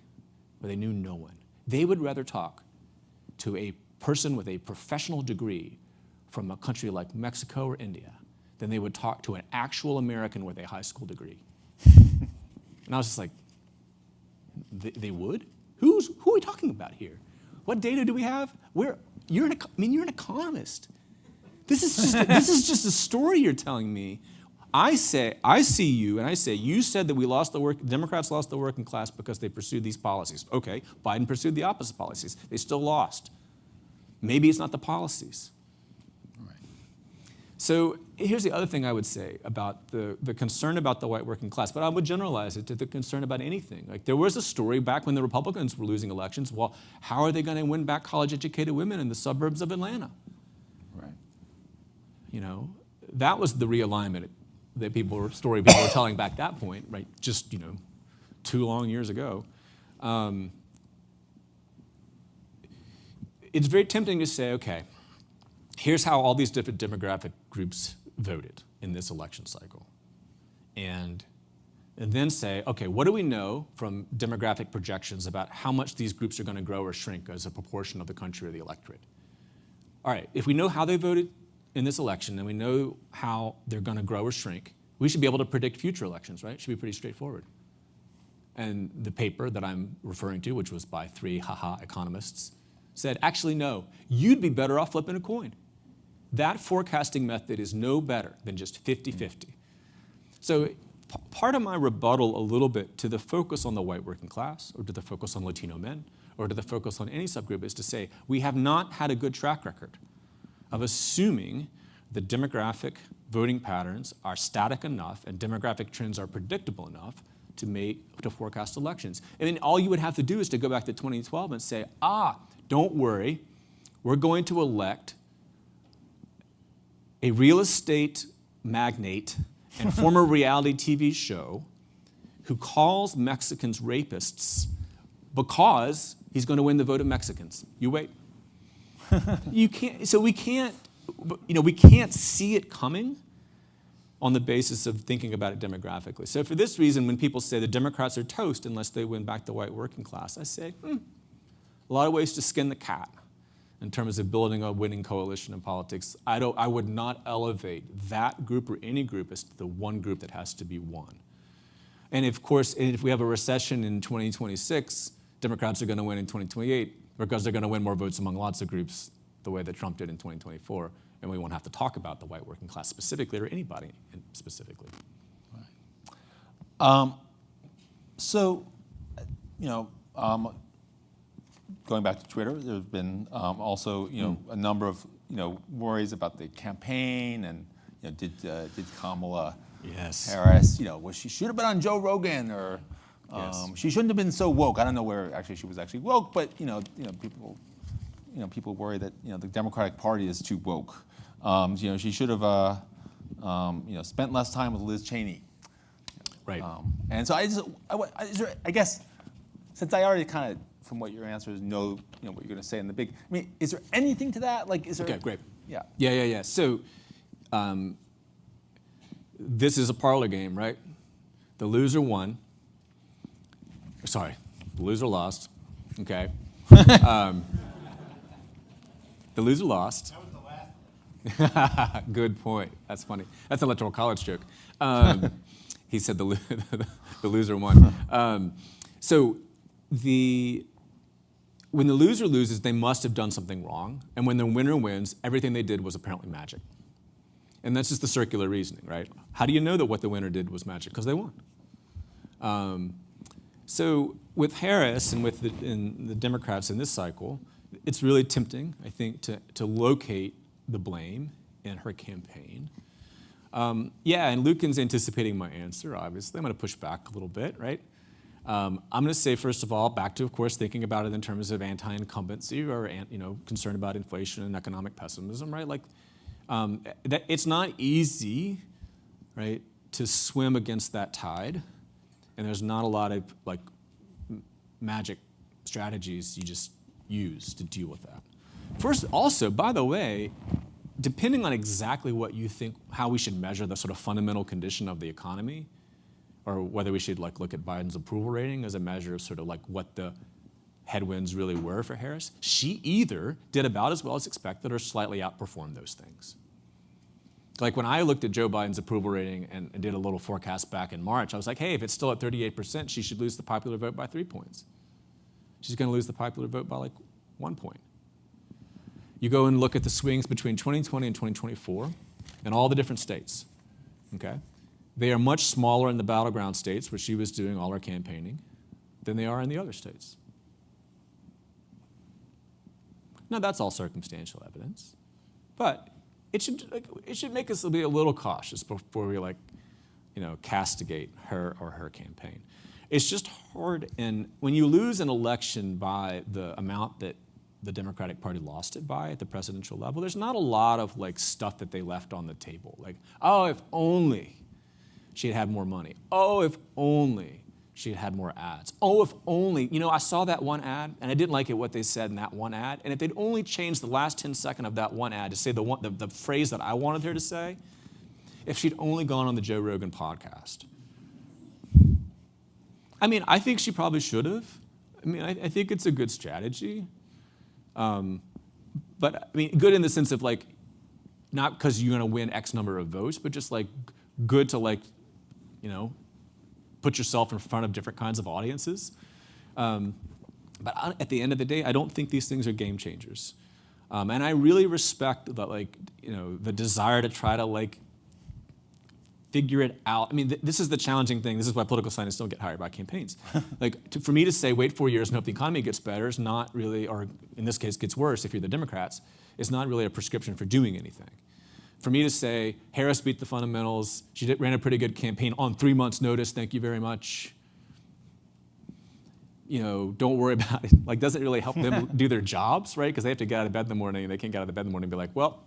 where they knew no one, they would rather talk to a person with a professional degree from a country like Mexico or India than they would talk to an actual American with a high school degree. And I was just like, they would? Who are we talking about here? What data do we have? You're an economist. This is just a story you're telling me. I see you, and I say, you said that Democrats lost the working class because they pursued these policies. Okay, Biden pursued the opposite policies. They still lost. Maybe it's not the policies. Right. So here's the other thing I would say about the concern about the white working class, but I would generalize it to the concern about anything. Like, there was a story back when the Republicans were losing elections. Well, how are they going to win back college-educated women in the suburbs of Atlanta? Right. That was the realignment that people were telling back that point, right? Just, 2 long years ago. It's very tempting to say, okay, here's how all these different demographic groups voted in this election cycle. And then say, okay, what do we know from demographic projections about how much these groups are going to grow or shrink as a proportion of the country or the electorate? All right, if we know how they voted, in this election and we know how they're going to grow or shrink, we should be able to predict future elections, right? It should be pretty straightforward. And the paper that I'm referring to, which was by 3 economists, said, actually, no, you'd be better off flipping a coin. That forecasting method is no better than just 50-50. So part of my rebuttal a little bit to the focus on the white working class or to the focus on Latino men or to the focus on any subgroup is to say we have not had a good track record of assuming the demographic voting patterns are static enough and demographic trends are predictable enough to forecast elections. And then all you would have to do is to go back to 2012 and say, don't worry, we're going to elect a real estate magnate and former reality TV show who calls Mexicans rapists because he's going to win the vote of Mexicans. You wait. We can't see it coming on the basis of thinking about it demographically. So for this reason, when people say the Democrats are toast unless they win back the white working class, I say, a lot of ways to skin the cat in terms of building a winning coalition in politics. I would not elevate that group or any group as the one group that has to be won. And of course, if we have a recession in 2026, Democrats are going to win in 2028 because they're going to win more votes among lots of groups the way that Trump did in 2024. And we won't have to talk about the white working class specifically or anybody specifically. So, going back to Twitter, there's been also, a number of, worries about the campaign and, did Kamala Harris, she should have been on Joe Rogan or she shouldn't have been so woke. I don't know where actually she was actually woke, but people worry that the Democratic Party is too woke. She should have spent less time with Liz Cheney. Right. And so I guess, since I already kind of, from what your answer is, know what you're going to say in the big. I mean, is there anything to that? Like, is there? Okay, great. Yeah. Yeah. So, this is a parlor game, right? The loser won. Sorry, the loser lost. Okay. The loser lost. That was the last. Good point. That's funny. That's an electoral college joke. He said the loser won. So when the loser loses, they must have done something wrong. And when the winner wins, everything they did was apparently magic. And that's just the circular reasoning, right? How do you know that what the winner did was magic? Because they won. So with Harris and with the Democrats in this cycle, it's really tempting, I think, to locate the blame in her campaign. And Lucan's anticipating my answer, obviously. I'm going to push back a little bit, right? I'm going to say, first of all, back to, of course, thinking about it in terms of anti-incumbency or concern about inflation and economic pessimism, right? Like, it's not easy, right, to swim against that tide, and there's not a lot of magic strategies you just use to deal with that. First, also, by the way, depending on exactly what you think, how we should measure the sort of fundamental condition of the economy, or whether we should look at Biden's approval rating as a measure of sort of what the headwinds really were for Harris, she either did about as well as expected or slightly outperformed those things. Like when I looked at Joe Biden's approval rating and did a little forecast back in March, I was like, hey, if it's still at 38%, she should lose the popular vote by 3 points. She's going to lose the popular vote by 1 point. You go and look at the swings between 2020 and 2024 in all the different states, okay? They are much smaller in the battleground states where she was doing all her campaigning than they are in the other states. Now, that's all circumstantial evidence, but it should make us be a little cautious before we castigate her or her campaign. It's just hard, and when you lose an election by the amount that the Democratic Party lost it by at the presidential level, there's not a lot of stuff that they left on the table. If only she had had more money. Oh, if only she had had more ads. Oh, if only, I saw that one ad and I didn't like what they said in that one ad. And if they'd only changed the last 10 seconds of that one ad to say the phrase that I wanted her to say, if she'd only gone on the Joe Rogan podcast. I think she probably should have. I think it's a good strategy. But good in the sense of not because you're going to win X number of votes, but just like good to like, put yourself in front of different kinds of audiences. But at the end of the day, I don't think these things are game changers. And I really respect that, the desire to try to figure it out. I mean, this is the challenging thing. This is why political scientists don't get hired by campaigns. For me to say, wait 4 years and hope the economy gets better is not really, or in this case gets worse if you're the Democrats, is not really a prescription for doing anything. For me to say, Harris beat the fundamentals, she ran a pretty good campaign on 3 months' notice, thank you very much. Don't worry about it. Doesn't really help them do their jobs, right? Because they have to get out of bed in the morning, and they can't get out of bed in the morning and be like, well,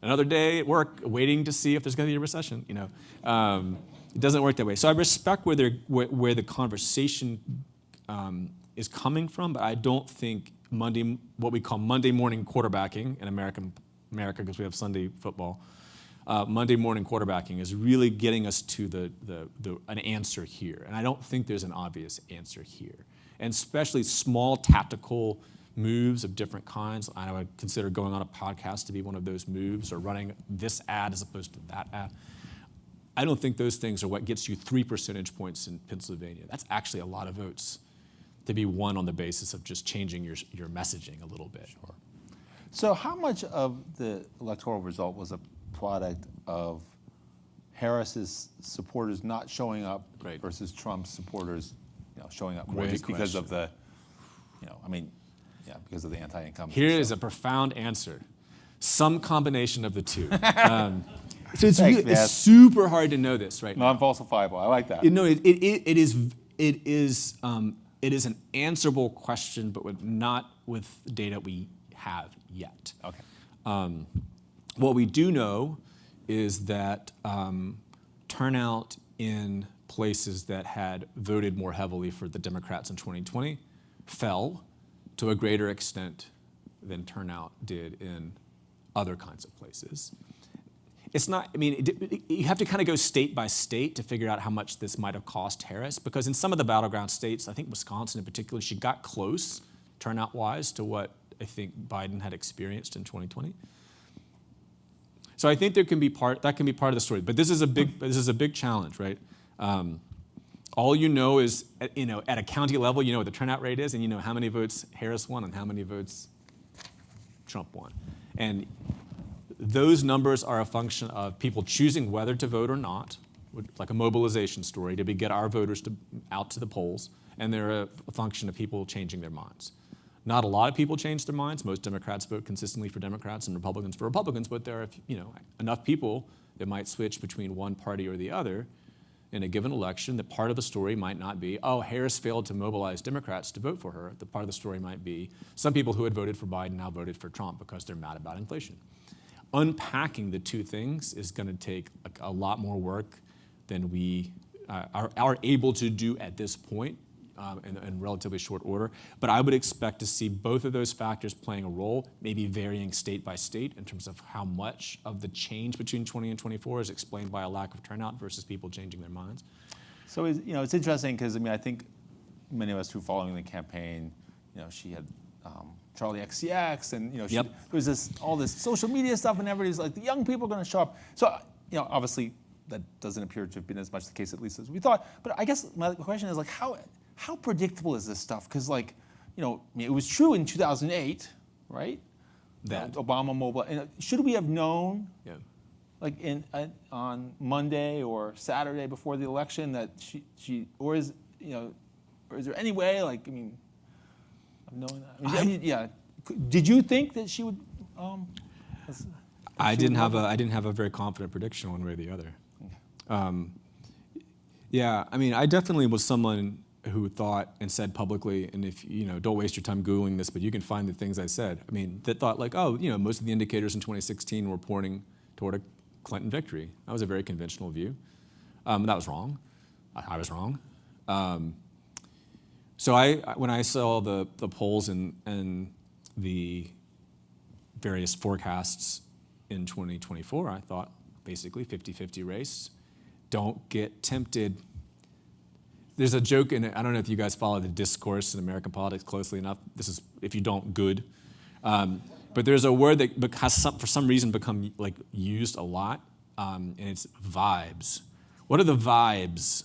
another day at work, waiting to see if there's going to be a recession. It doesn't work that way. So I respect where the conversation is coming from, but I don't think what we call Monday morning quarterbacking in America, because we have Sunday football. Monday morning quarterbacking is really getting us to an answer here, and I don't think there's an obvious answer here. And especially small tactical moves of different kinds. I would consider going on a podcast to be one of those moves, or running this ad as opposed to that ad. I don't think those things are what gets you 3 percentage points in Pennsylvania. That's actually a lot of votes to be won on the basis of just changing your messaging a little bit. Sure. So how much of the electoral result was a product of Harris's supporters not showing up versus Trump's supporters showing up more just because of the, because of the anti-incumbency. Here is a profound answer. Some combination of the two. So it's super hard to know this right now. Non-falsifiable. I like that. It is an answerable question, but not with data we have yet. Okay. What we do know is that turnout in places that had voted more heavily for the Democrats in 2020 fell to a greater extent than turnout did in other kinds of places. It's not, you have to kind of go state by state to figure out how much this might have cost Harris, because in some of the battleground states, I think Wisconsin in particular, she got close turnout-wise to what I think Biden had experienced in 2020. So I think that can be part of the story. But this is a big challenge, right? All is, at a county level, what the turnout rate is, and how many votes Harris won and how many votes Trump won. And those numbers are a function of people choosing whether to vote or not, like a mobilization story, to get our voters out to the polls, and they're a function of people changing their minds. Not a lot of people change their minds. Most Democrats vote consistently for Democrats and Republicans for Republicans, but there are enough people that might switch between one party or the other in a given election that part of the story might not be, oh, Harris failed to mobilize Democrats to vote for her. The part of the story might be some people who had voted for Biden now voted for Trump because they're mad about inflation. Unpacking the two things is going to take a lot more work than we are able to do at this point in relatively short order. But I would expect to see both of those factors playing a role, maybe varying state by state in terms of how much of the change between 20 and 24 is explained by a lack of turnout versus people changing their minds. So it's interesting because I think many of us who are following the campaign, she had Charlie XCX, and there was all this social media stuff, and everybody's like, the young people are going to show up. So obviously that doesn't appear to have been as much the case, at least as we thought. But I guess my question is how predictable is this stuff? Because it was true in 2008, right? That Obama mobile. Should we have known, on Monday or Saturday before the election that she or is there any way of knowing that? Did you think that she would? I didn't have a very confident prediction one way or the other. I definitely was someone who thought and said publicly, and if don't waste your time Googling this, but you can find the things I said. That thought most of the indicators in 2016 were pointing toward a Clinton victory. That was a very conventional view. That was wrong. I was wrong. So when I saw the polls and the various forecasts in 2024, I thought basically 50-50 race. Don't get tempted. There's a joke in it. I don't know if you guys follow the discourse in American politics closely enough. This is, if you don't, good. But there's a word that has for some reason become like used a lot, and it's vibes. What are the vibes?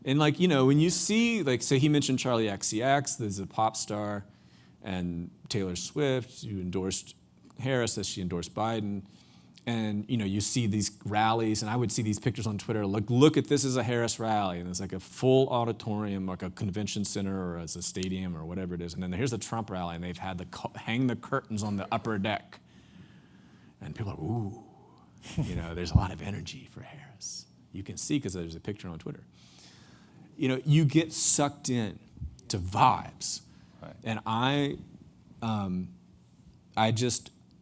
And like, when you see, like, say he mentioned Charlie XCX, there's a pop star, and Taylor Swift, who endorsed Harris as she endorsed Biden. And you see these rallies, and I would see these pictures on Twitter, like, look at this as a Harris rally, and it's like a full auditorium, like a convention center or as a stadium or whatever it is. And then here's the Trump rally, and they've had hang the curtains on the upper deck. And people are, ooh, there's a lot of energy for Harris. You can see because there's a picture on Twitter. You get sucked in to vibes. Right. And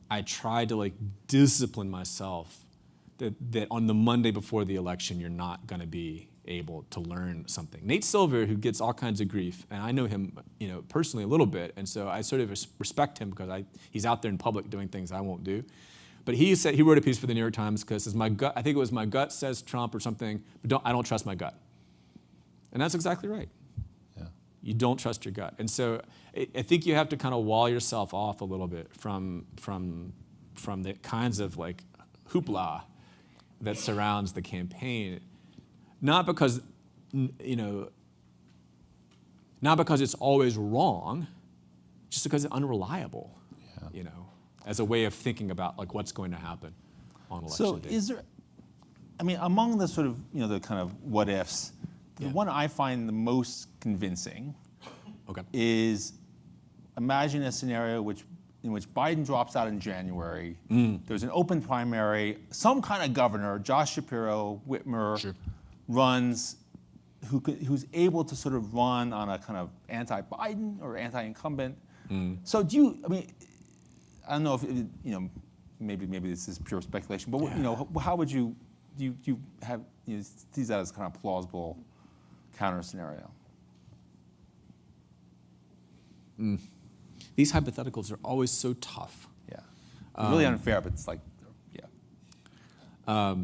I tried to like discipline myself that on the Monday before the election, you're not going to be able to learn something. Nate Silver, who gets all kinds of grief, and I know him, personally a little bit, and so I sort of respect him because he's out there in public doing things I won't do. But he wrote a piece for the New York Times because says my gut, I think it was my gut says Trump or something, but I don't trust my gut. And that's exactly right. You don't trust your gut. And so I think you have to kind of wall yourself off a little bit from the kinds of like hoopla that surrounds the campaign. Not because it's always wrong, just because it's unreliable, as a way of thinking about like what's going to happen on election day. So is there, among the sort of, the kind of what ifs, the one I find the most convincing is imagine a scenario in which Biden drops out in January. There's an open primary. Some kind of governor, Josh Shapiro, Whitmer, runs, who's able to sort of run on a kind of anti-Biden or anti-incumbent. So do you? I don't know if maybe this is pure speculation, but how would you have see that as kind of plausible counter scenario? These hypotheticals are always so tough. Yeah, really unfair, but it's like, all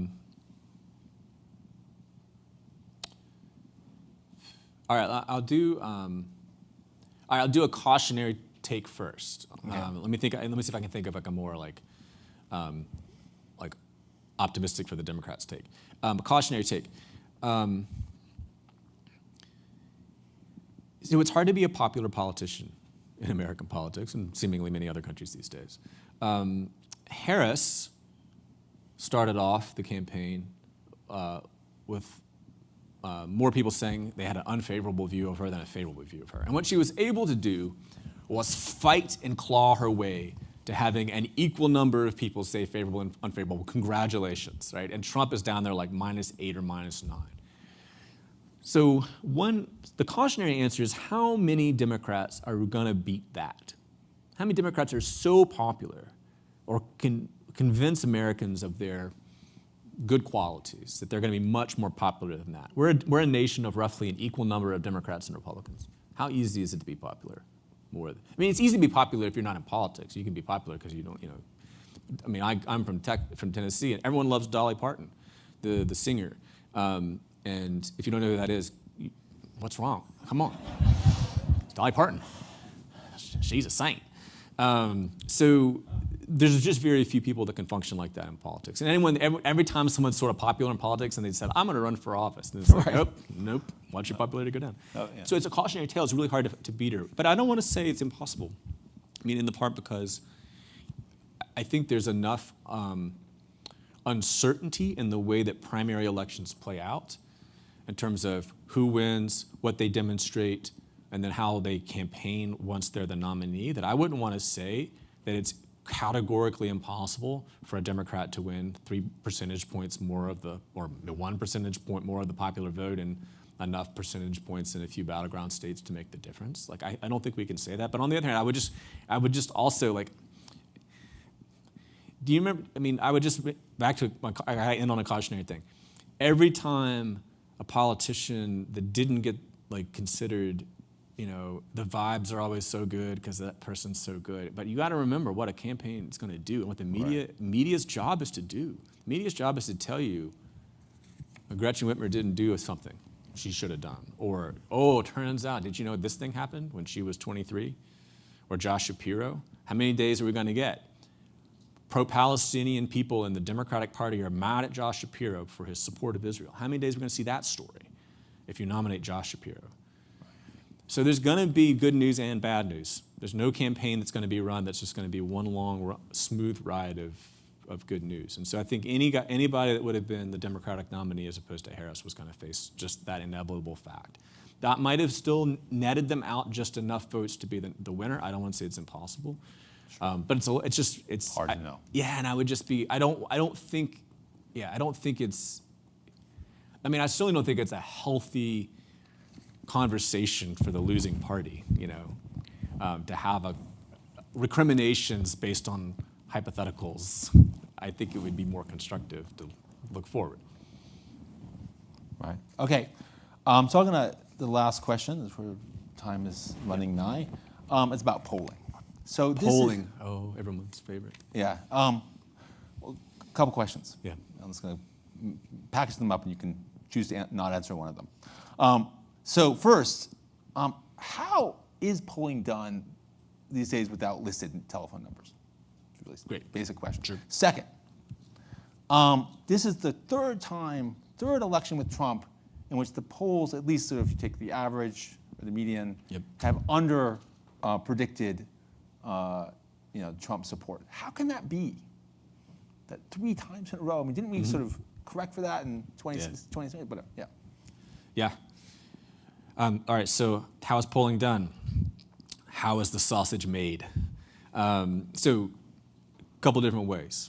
right, I'll do a cautionary take first. Okay. Let me see if I can think of like a more like optimistic for the Democrats take. A cautionary take. So it's hard to be a popular politician in American politics and seemingly many other countries these days. Harris started off the campaign with more people saying they had an unfavorable view of her than a favorable view of her. And what she was able to do was fight and claw her way to having an equal number of people say favorable and unfavorable. Congratulations, right? And Trump is down there like -8 or -9. So the cautionary answer is how many Democrats are going to beat that? How many Democrats are so popular or can convince Americans of their good qualities that they're going to be much more popular than that? We're a nation of roughly an equal number of Democrats and Republicans. How easy is it to be popular? It's easy to be popular if you're not in politics. You can be popular because you don't, I'm from Tennessee, and everyone loves Dolly Parton, the singer. And if you don't know who that is, what's wrong? Come on. It's Dolly Parton. She's a saint. So there's just very few people that can function like that in politics. And every time someone's sort of popular in politics and they said, I'm going to run for office, and it's like, nope, watch your popularity go down. So it's a cautionary tale. It's really hard to beat her. But I don't want to say it's impossible. In the part because I think there's enough uncertainty in the way that primary elections play out in terms of who wins, what they demonstrate, and then how they campaign once they're the nominee, that I wouldn't want to say that it's categorically impossible for a Democrat to win 3 percentage points more or 1 percentage point more of the popular vote and enough percentage points in a few battleground states to make the difference. Like, I don't think we can say that. But on the other hand, I would just also like, do you remember, I would just, back to, I end on a cautionary thing. Every time a politician that didn't get considered, the vibes are always so good because that person's so good. But you got to remember what a campaign is going to do and what the media's job is to do. Media's job is to tell you Gretchen Whitmer didn't do something she should have done. Or, turns out, did you know this thing happened when she was 23? or Josh Shapiro? How many days are we going to get? Pro-Palestinian people in the Democratic Party are mad at Josh Shapiro for his support of Israel. How many days are we going to see that story if you nominate Josh Shapiro? So there's going to be good news and bad news. There's no campaign that's going to be run that's just going to be one long, smooth ride of good news. And so I think anybody that would have been the Democratic nominee as opposed to Harris was going to face just that inevitable fact. That might have still netted them out just enough votes to be the winner. I don't want to say it's impossible. But it's hard to know. Yeah, and I would just be, I don't think it's, I mean, I certainly don't think it's a healthy conversation for the losing party, to have recriminations based on hypotheticals. I think it would be more constructive to look forward. Right. Okay. The last question, is where time is running nigh. It's about polling. So this Polling, everyone's favorite. Yeah. A couple questions. Yeah. I'm just going to package them up, and you can choose to not answer one of them. So first, how is polling done these days without listed telephone numbers? It's a really Great. basic question. Sure. Second, this is the third election with Trump in which the polls, at least sort of if you take the average or the median, Yep. have predicted Trump support. How can that be? That 3 times in a row. I mean, didn't we sort of correct for that in 2020? But yeah. Yeah. All right, so how is polling done? How is the sausage made? So a couple different ways.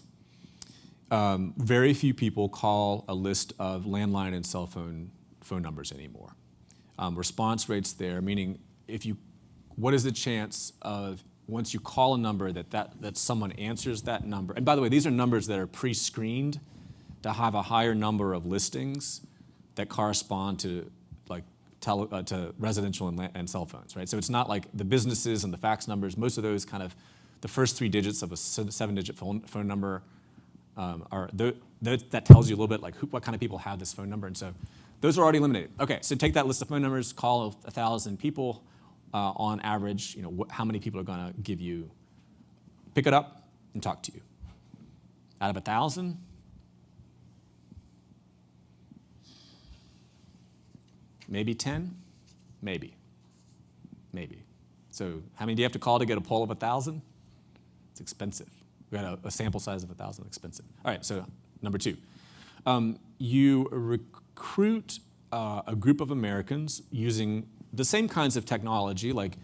Very few people call a list of landline and cell phone numbers anymore. Response rates there, meaning what is the chance of once you call a number that someone answers that number? And by the way, these are numbers that are pre-screened to have a higher number of listings that correspond to to residential and cell phones, right? So it's not like the businesses and the fax numbers. Most of those the first 3 digits of a 7-digit phone number that tells you a little bit what kind of people have this phone number, and so those are already eliminated. Okay, so take that list of phone numbers, call 1,000 people. On average, how many people are going to pick it up and talk to you? Out of 1,000? Maybe 10? Maybe. So how many do you have to call to get a poll of 1,000? It's expensive. We got a sample size of 1,000, expensive. All right, so number 2. You recruit a group of Americans using the same kinds of technology, like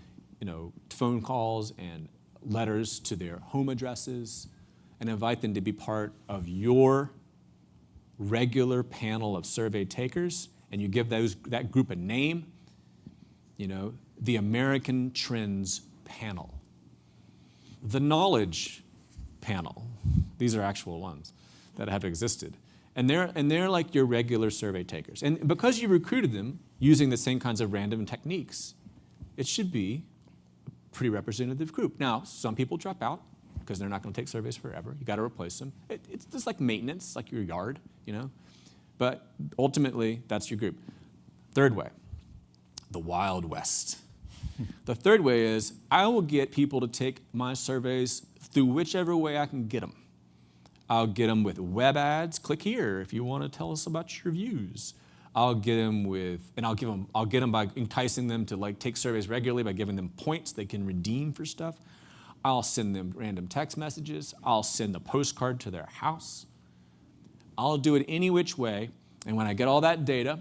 phone calls and letters to their home addresses, and invite them to be part of your regular panel of survey takers, and you give that group a name, the American Trends Panel, the Knowledge Panel. These are actual ones that have existed. And they're like your regular survey takers. And because you recruited them using the same kinds of random techniques, it should be a pretty representative group. Now, some people drop out because they're not going to take surveys forever. You got to replace them. It's just like maintenance, like your yard, But ultimately, that's your group. Third way, the Wild West. The third way is I will get people to take my surveys through whichever way I can get them. I'll get them with web ads. Click here if you want to tell us about your views. I'll get them I'll get them by enticing them to take surveys regularly by giving them points they can redeem for stuff. I'll send them random text messages. I'll send a postcard to their house. I'll do it any which way. And when I get all that data,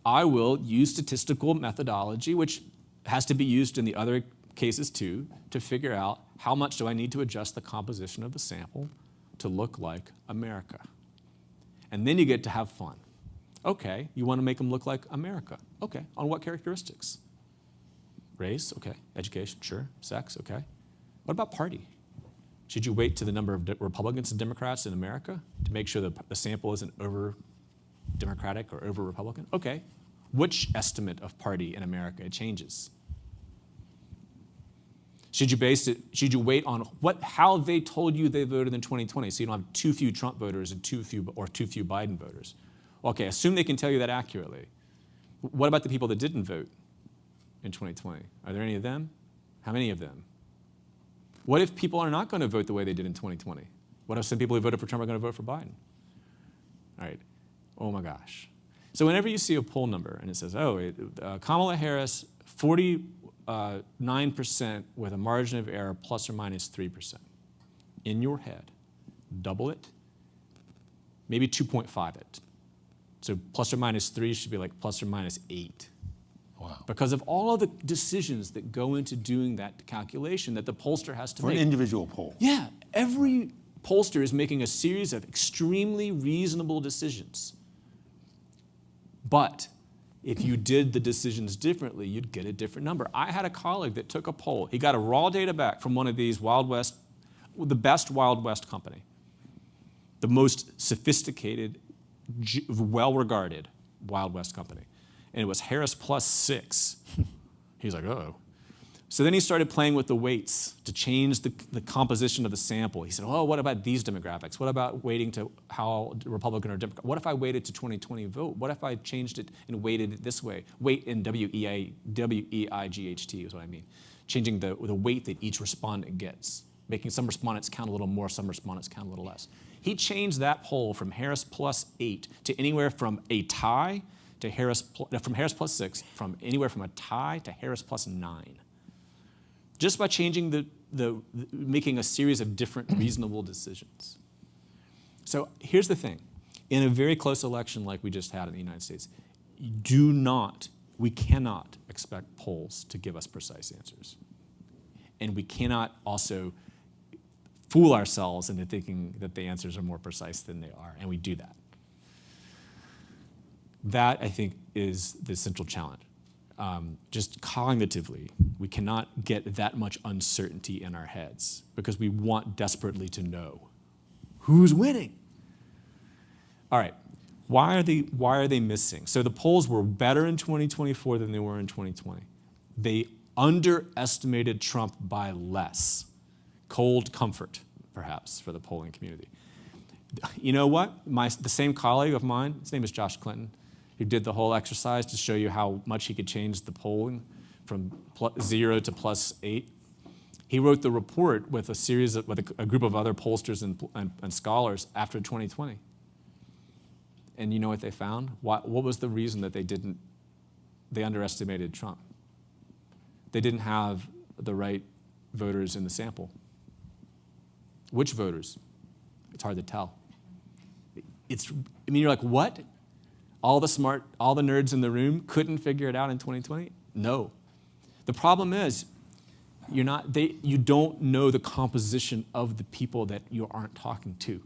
I will use statistical methodology, which has to be used in the other cases too, to figure out how much do I need to adjust the composition of the sample to look like America. And then you get to have fun. Okay, you want to make them look like America. Okay, on what characteristics? Race, okay. Education, sure. Sex, okay. What about party? Should you wait to the number of Republicans and Democrats in America to make sure that the sample isn't over Democratic or over Republican? Okay, which estimate of party in America changes? Should you wait on how they told you they voted in 2020 so you don't have too few Trump voters and too few Biden voters? Okay, assume they can tell you that accurately. What about the people that didn't vote in 2020? Are there any of them? How many of them? What if people are not going to vote the way they did in 2020? What if some people who voted for Trump are going to vote for Biden? All right. Oh my gosh. So whenever you see a poll number and it says, Kamala Harris, 49% with a margin of error plus or minus 3%. In your head, double it, maybe 2.5 it. So plus or minus 3 should be like plus or minus 8. Wow. Because of all of the decisions that go into doing that calculation that the pollster has to For make. an individual poll. Yeah, every pollster is making a series of extremely reasonable decisions. But if you did the decisions differently, you'd get a different number. I had a colleague that took a poll. He got a raw data back from one of these Wild West, the best Wild West company, the most sophisticated, well-regarded Wild West company. And it was Harris plus 6. He's like, uh-oh. So then he started playing with the weights to change the composition of the sample. He said, what about these demographics? What about waiting to how Republican or Democrat? What if I waited to 2020 vote? What if I changed it and weighted it this way? Weight in W-E-I-G-H-T is what I mean. Changing the weight that each respondent gets, making some respondents count a little more, some respondents count a little less. He changed that poll from Harris plus 8 to anywhere from a tie to from Harris plus 6, from anywhere from a tie to Harris plus 9. Just by changing making a series of different reasonable decisions. So here's the thing. In a very close election like we just had in the United States, we cannot expect polls to give us precise answers. And we cannot also fool ourselves into thinking that the answers are more precise than they are, and we do that. That, I think, is the central challenge. Just cognitively, we cannot get that much uncertainty in our heads because we want desperately to know who's winning. All right, why are they missing? So the polls were better in 2024 than they were in 2020. They underestimated Trump by less. Cold comfort, perhaps, for the polling community. You know what? The same colleague of mine, his name is Josh Clinton, who did the whole exercise to show you how much he could change the polling from 0 to plus 8. He wrote the report with a group of other pollsters and scholars after 2020. And you know what they found? What was the reason that they underestimated Trump? They didn't have the right voters in the sample. Which voters? It's hard to tell. You're like, what? All the nerds in the room couldn't figure it out in 2020? No. The problem is, you don't know the composition of the people that you aren't talking to.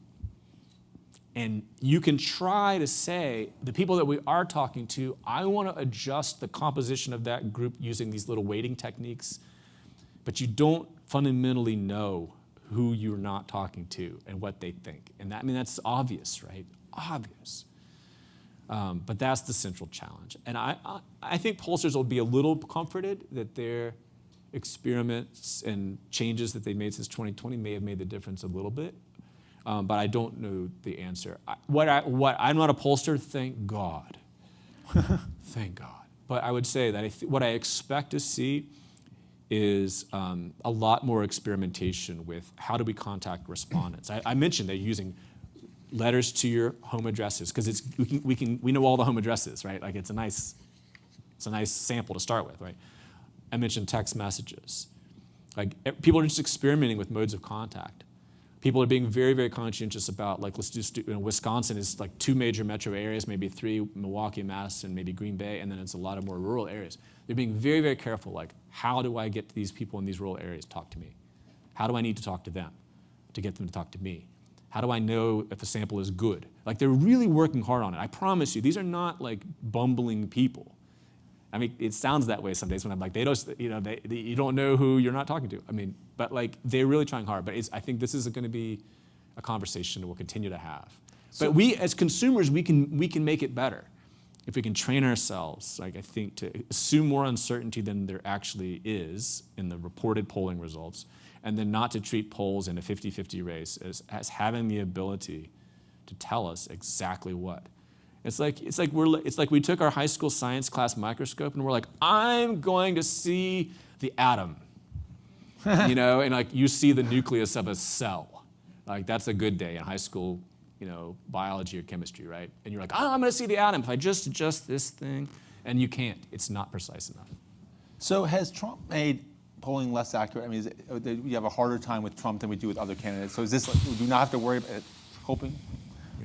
And you can try to say, the people that we are talking to, I want to adjust the composition of that group using these little weighting techniques, but you don't fundamentally know who you're not talking to and what they think. And that's obvious, right? Obvious. But that's the central challenge. And I think pollsters will be a little comforted that their experiments and changes that they made since 2020 may have made the difference a little bit. But I don't know the answer. I'm not a pollster, thank God. Thank God. But I would say that what I expect to see is a lot more experimentation with how do we contact respondents. I mentioned they're using letters to your home addresses because we know all the home addresses, right? Like it's a nice sample to start with, right? I mentioned text messages. Like people are just experimenting with modes of contact. People are being very, very conscientious about, like, let's just do, Wisconsin is like 2 major metro areas, maybe 3, Milwaukee, Madison, maybe Green Bay, and then it's a lot of more rural areas. They're being very, very careful, like, how do I get these people in these rural areas to talk to me? How do I need to talk to them to get them to talk to me? How do I know if a sample is good? Like, they're really working hard on it. I promise you, these are not, like, bumbling people. I mean, it sounds that way some days when I'm like, you don't know who you're not talking to. I mean, but like they're really trying hard. But I think this is going to be a conversation that we'll continue to have. But we, as consumers, we can make it better if we can train ourselves, like I think, to assume more uncertainty than there actually is in the reported polling results, and then not to treat polls in a 50-50 race as having the ability to tell us exactly what. It's like we took our high school science class microscope and we're like, I'm going to see the atom. you know, and like you see the nucleus of a cell. Like that's a good day in high school, you know, biology or chemistry, right? And you're like, oh, I'm going to see the atom if I just adjust this thing. And you can't. It's not precise enough. So has Trump made polling less accurate? I mean, you have a harder time with Trump than we do with other candidates. So is this, like, we do not have to worry about hoping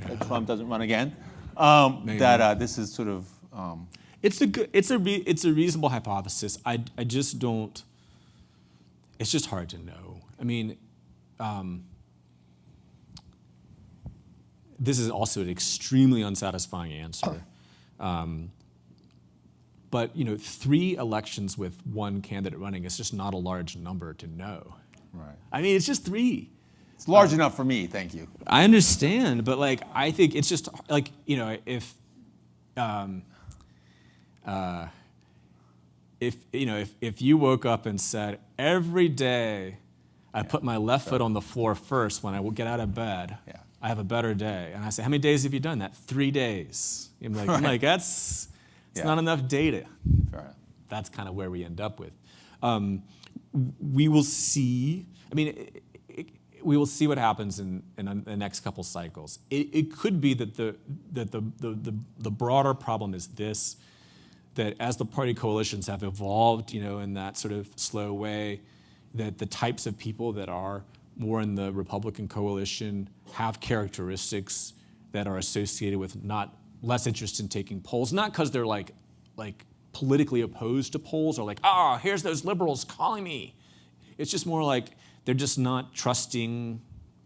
that Trump doesn't run again? That this is sort of... It's a reasonable hypothesis. I just don't, it's just hard to know. I mean, this is also an extremely unsatisfying answer. But you know, 3 elections with one candidate running is just not a large number to know. Right. I mean, it's just 3. It's large enough for me, thank you. I understand, but like, I think it's just like, you know, if you woke up and said, every day I put my left foot on the floor first when I get out of bed, I have a better day. And I say, how many days have you done that? 3 days. I'm like, that's not enough data. Fair enough. That's kind of where we end up with. We will see, I mean, we will see what happens in the next couple cycles. It could be that the broader problem is this, that as the party coalitions have evolved, you know, in that sort of slow way, that the types of people that are more in the Republican coalition have characteristics that are associated with not less interest in taking polls, not because they're like politically opposed to polls or like, here's those liberals calling me. It's just more like they're just not trusting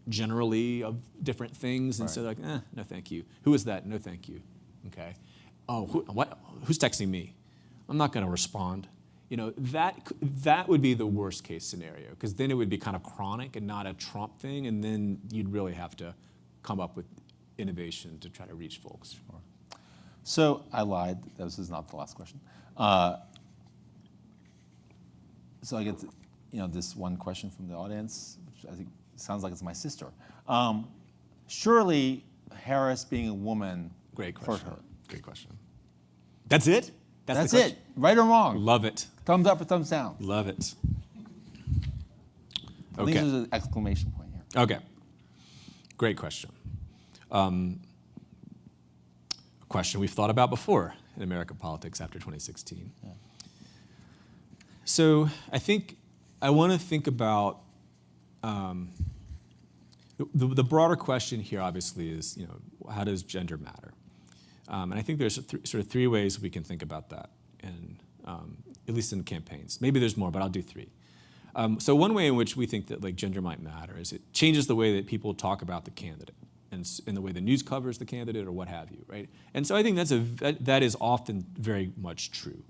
generally of different things, and so they're like, no thank you. Who is that? No thank you. Okay. Oh, who's texting me? I'm not going to respond. You know, that would be the worst case scenario, because then it would be kind of chronic and not a Trump thing, and then you'd really have to come up with innovation to try to reach folks. Sure. So I lied. This is not the last question. So I get, this one question from the audience, which I think sounds like it's my sister. Surely Harris being a woman Great hurt question. her. Great question. That's it? That's the it. Right or wrong? Love it. Thumbs up or thumbs down? Love it. I think there's an exclamation point here. Okay. Great question. A question we've thought about before in American politics after 2016. Yeah. So I think I want to think about the broader question here. Obviously, is how does gender matter? And I think there's sort of 3 ways we can think about that, and at least in campaigns. Maybe there's more, but I'll do 3. So one way in which we think that gender might matter is it changes the way that people talk about the candidate, and the way the news covers the candidate or what have you, right? And so I think that is often very much true.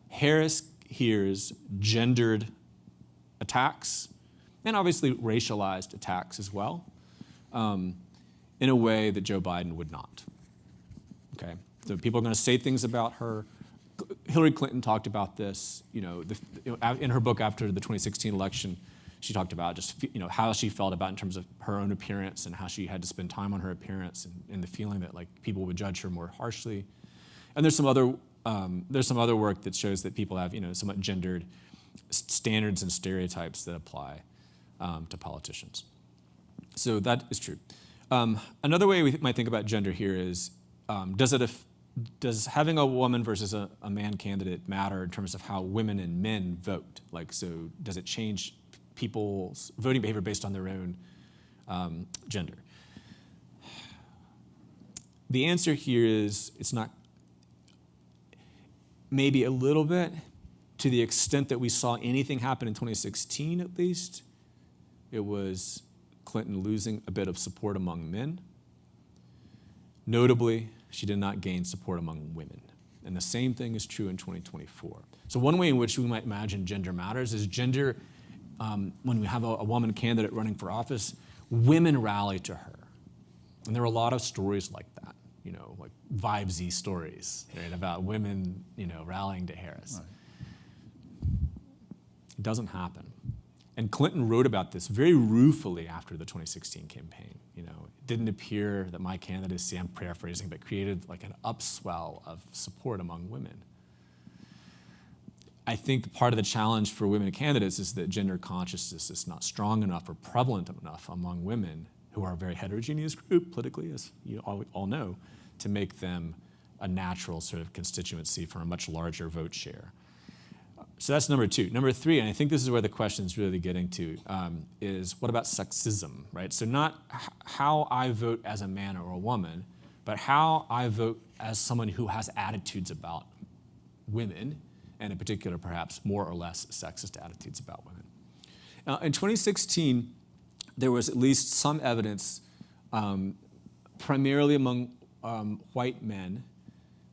Harris hears gendered attacks, and obviously racialized attacks as well, in a way that Joe Biden would not. Okay, so people are going to say things about her. Hillary Clinton talked about this, in her book after the 2016 election. She talked about just how she felt about in terms of her own appearance and how she had to spend time on her appearance, and the feeling that people would judge her more harshly. And there's some other work that shows that people have somewhat gendered standards and stereotypes that apply to politicians. So that is true. Another way we might think about gender here is, does having a woman versus a man candidate matter in terms of how women and men vote? So does it change people's voting behavior based on their own gender? The answer here is it's not. Maybe a little bit, to the extent that we saw anything happen in 2016 at least. It was Clinton losing a bit of support among men. Notably, she did not gain support among women. And the same thing is true in 2024. So one way in which we might imagine gender matters is gender, when we have a woman candidate running for office, women rally to her. And there are a lot of stories like that, like vibesy stories, right, about women, rallying to Harris. Right. It doesn't happen. And Clinton wrote about this very ruefully after the 2016 campaign. It didn't appear that my candidacy, I'm paraphrasing, but created an upswell of support among women. I think part of the challenge for women candidates is that gender consciousness is not strong enough or prevalent enough among women who are a very heterogeneous group politically, as you all know, to make them a natural sort of constituency for a much larger vote share. So that's number two. Number three, and I think this is where the question is really getting to, is what about sexism, right? So not how I vote as a man or a woman, but how I vote as someone who has attitudes about women, and in particular, perhaps more or less sexist attitudes about women. Now, in 2016, there was at least some evidence, primarily among white men,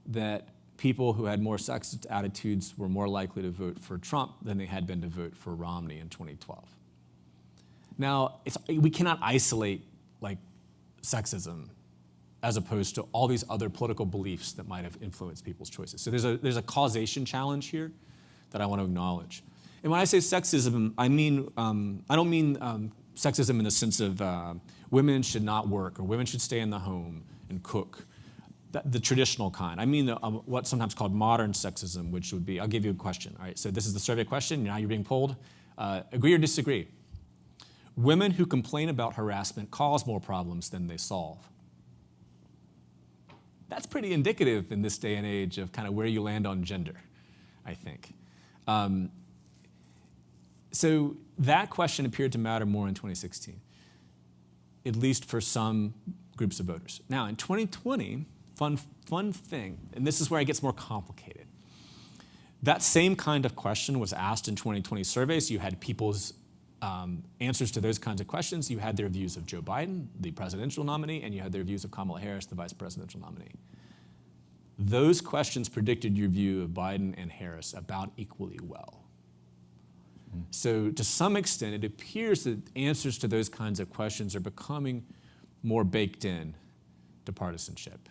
that people who had more sexist attitudes were more likely to vote for Trump than they had been to vote for Romney in 2012. Now, we cannot isolate like sexism as opposed to all these other political beliefs that might have influenced people's choices. So there's a causation challenge here that I want to acknowledge. And when I say sexism, I don't mean sexism in the sense of women should not work or women should stay in the home and cook, the traditional kind. I mean what's sometimes called modern sexism, which would be, I'll give you a question. All right, so this is the survey question, now you're being polled. Agree or disagree? Women who complain about harassment cause more problems than they solve. That's pretty indicative in this day and age of kind of where you land on gender, I think. So that question appeared to matter more in 2016, at least for some groups of voters. Now, in 2020, fun thing, and this is where it gets more complicated. That same kind of question was asked in 2020 surveys. You had people's answers to those kinds of questions. You had their views of Joe Biden, the presidential nominee, and you had their views of Kamala Harris, the vice presidential nominee. Those questions predicted your view of Biden and Harris about equally well. So to some extent, it appears that answers to those kinds of questions are becoming more baked in to partisanship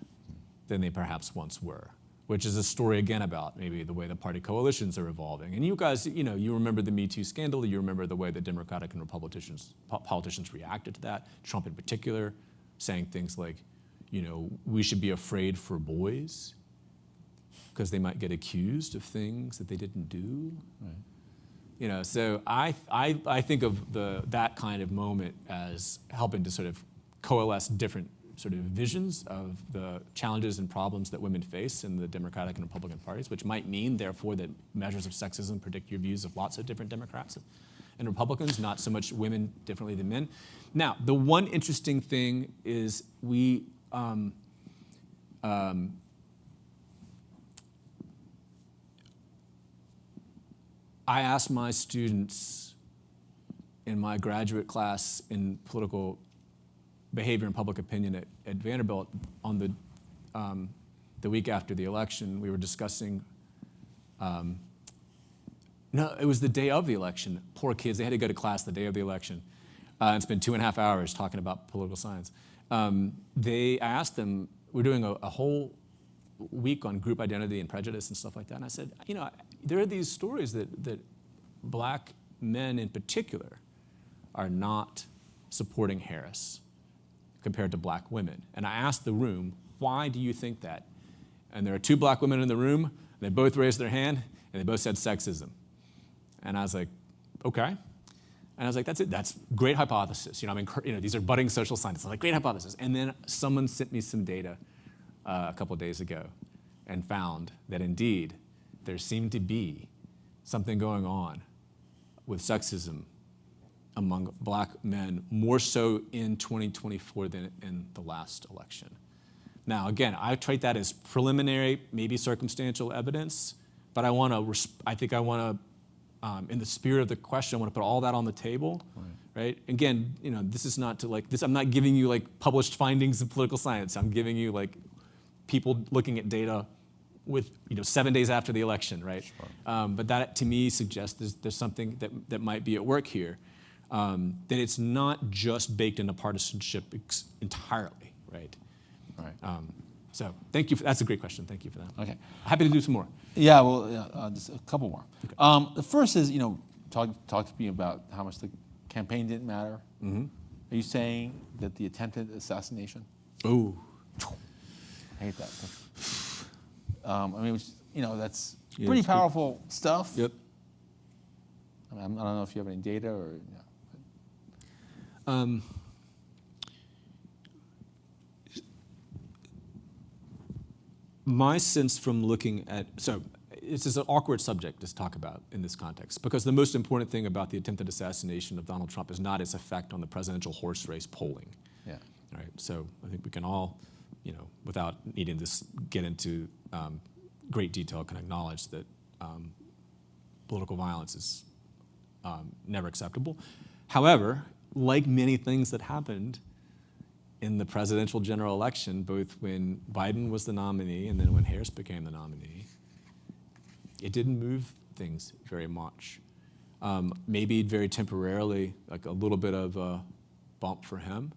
than they perhaps once were, which is a story again about maybe the way the party coalitions are evolving. And you guys, you remember the Me Too scandal, you remember the way the Democratic and politicians reacted to that, Trump in particular, saying things like, we should be afraid for boys because they might get accused of things that they didn't do. Right. So I think of that kind of moment as helping to sort of coalesce different sort of visions of the challenges and problems that women face in the Democratic and Republican parties, which might mean, therefore, that measures of sexism predict your views of lots of different Democrats and Republicans, not so much women differently than men. Now, the one interesting thing is I asked my students in my graduate class in political behavior and public opinion at Vanderbilt on the week after the election. We were discussing, no, it was the day of the election. Poor kids, they had to go to class the day of the election and spend 2.5 hours talking about political science. I asked them, we're doing a whole week on group identity and prejudice and stuff like that, and I said, there are these stories that black men in particular are not supporting Harris compared to black women. And I asked the room, why do you think that? And there are 2 black women in the room, and they both raised their hand, and they both said sexism. And I was like, okay. And I was like, that's it, that's great hypothesis. These are budding social scientists. I'm like, great hypothesis. And then someone sent me some data a couple of days ago and found that indeed there seemed to be something going on with sexism among black men, more so in 2024 than in the last election. Now, again, I treat that as preliminary, maybe circumstantial evidence, but in the spirit of the question, I want to put all that on the table, right? Again, this is not to I'm not giving you published findings in political science. I'm giving you people looking at data with 7 days after the election, right? Sure. But that to me suggests there's something that might be at work here. That it's not just baked into partisanship entirely, right? Right. So thank you. That's a great question. Thank you for that. Okay. Happy to do some more. Yeah, well, just a couple more. Okay. The first is, talk to me about how much the campaign didn't matter. Mm-hmm. Are you saying that the attempted assassination? Oh. I hate that. that's Yeah, pretty it's good. powerful stuff. Yep. I don't know if you have any data or. My sense from looking at, so it's an awkward subject to talk about in this context, because the most important thing about the attempted assassination of Donald Trump is not its effect on the presidential horse race polling. Yeah. Right. So I think we can all, without needing to get into great detail, can acknowledge that political violence is never acceptable. However, like many things that happened in the presidential general election, both when Biden was the nominee and then when Harris became the nominee, it didn't move things very much. Maybe very temporarily, like a little bit of a bump for him,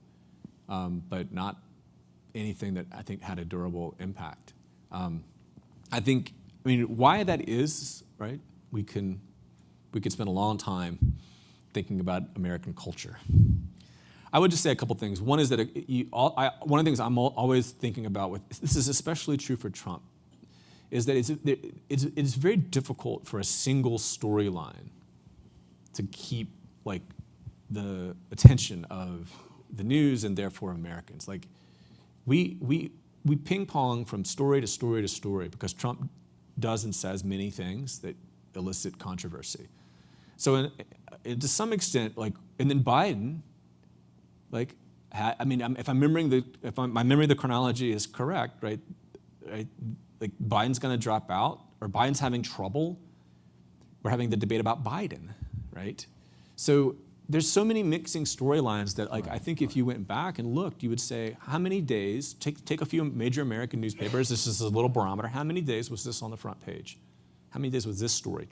but not anything that I think had a durable impact. Why that is, right? We could spend a long time thinking about American culture. I would just say a couple things. One is that one of the things I'm always thinking about this is especially true for Trump, is that it's very difficult for a single storyline to keep like the attention of the news and therefore Americans. Like we ping pong from story to story to story because Trump does and says many things that elicit controversy. So to some extent, and then Biden, if my memory of the chronology is correct, right? Like Biden's going to drop out, or Biden's having trouble. We're having the debate about Biden, right? So there's so many mixing storylines that, I think if you went back and looked, you would say, how many days? Take a few major American newspapers. This is a little barometer. How many days was this on the front page? How many days was this story?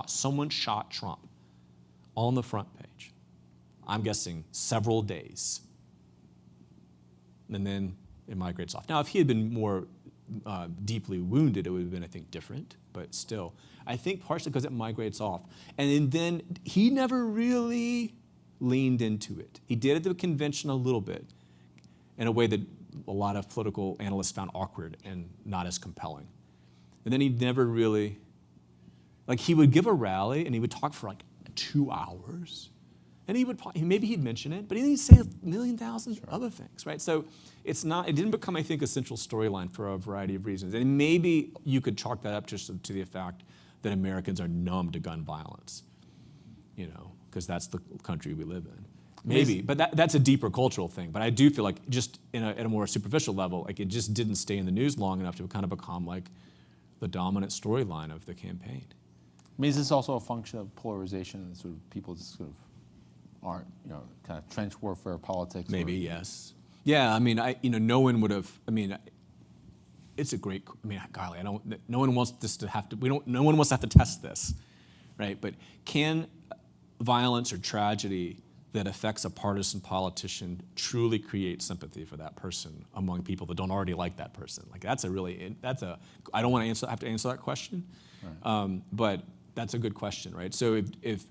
Someone shot Trump on the front page. I'm guessing several days. And then it migrates off. Now, if he had been more deeply wounded, it would have been, I think, different. But still, I think partially because it migrates off. And then he never really leaned into it. He did at the convention a little bit in a way that a lot of political analysts found awkward and not as compelling. And then he never really, he would give a rally and he would talk for 2 hours. And maybe he'd mention it, but he didn't say a million thousands of other things, right? So it didn't become, I think, a central storyline for a variety of reasons. And maybe you could chalk that up just to the fact that Americans are numb to gun violence, because that's the country we live in. Maybe, but that's a deeper cultural thing. But I do feel like just at a more superficial level, it just didn't stay in the news long enough to kind of become the dominant storyline of the campaign. Is this also a function of polarization and sort of people just sort of aren't, kind of trench warfare politics? Maybe, yes. Yeah, no one would have, it's a great, golly, no one wants this to have to, no one wants to have to test this, right? But can violence or tragedy that affects a partisan politician truly create sympathy for that person among people that don't already like that person? I don't want to have to answer that question, right. But that's a good question, right? So if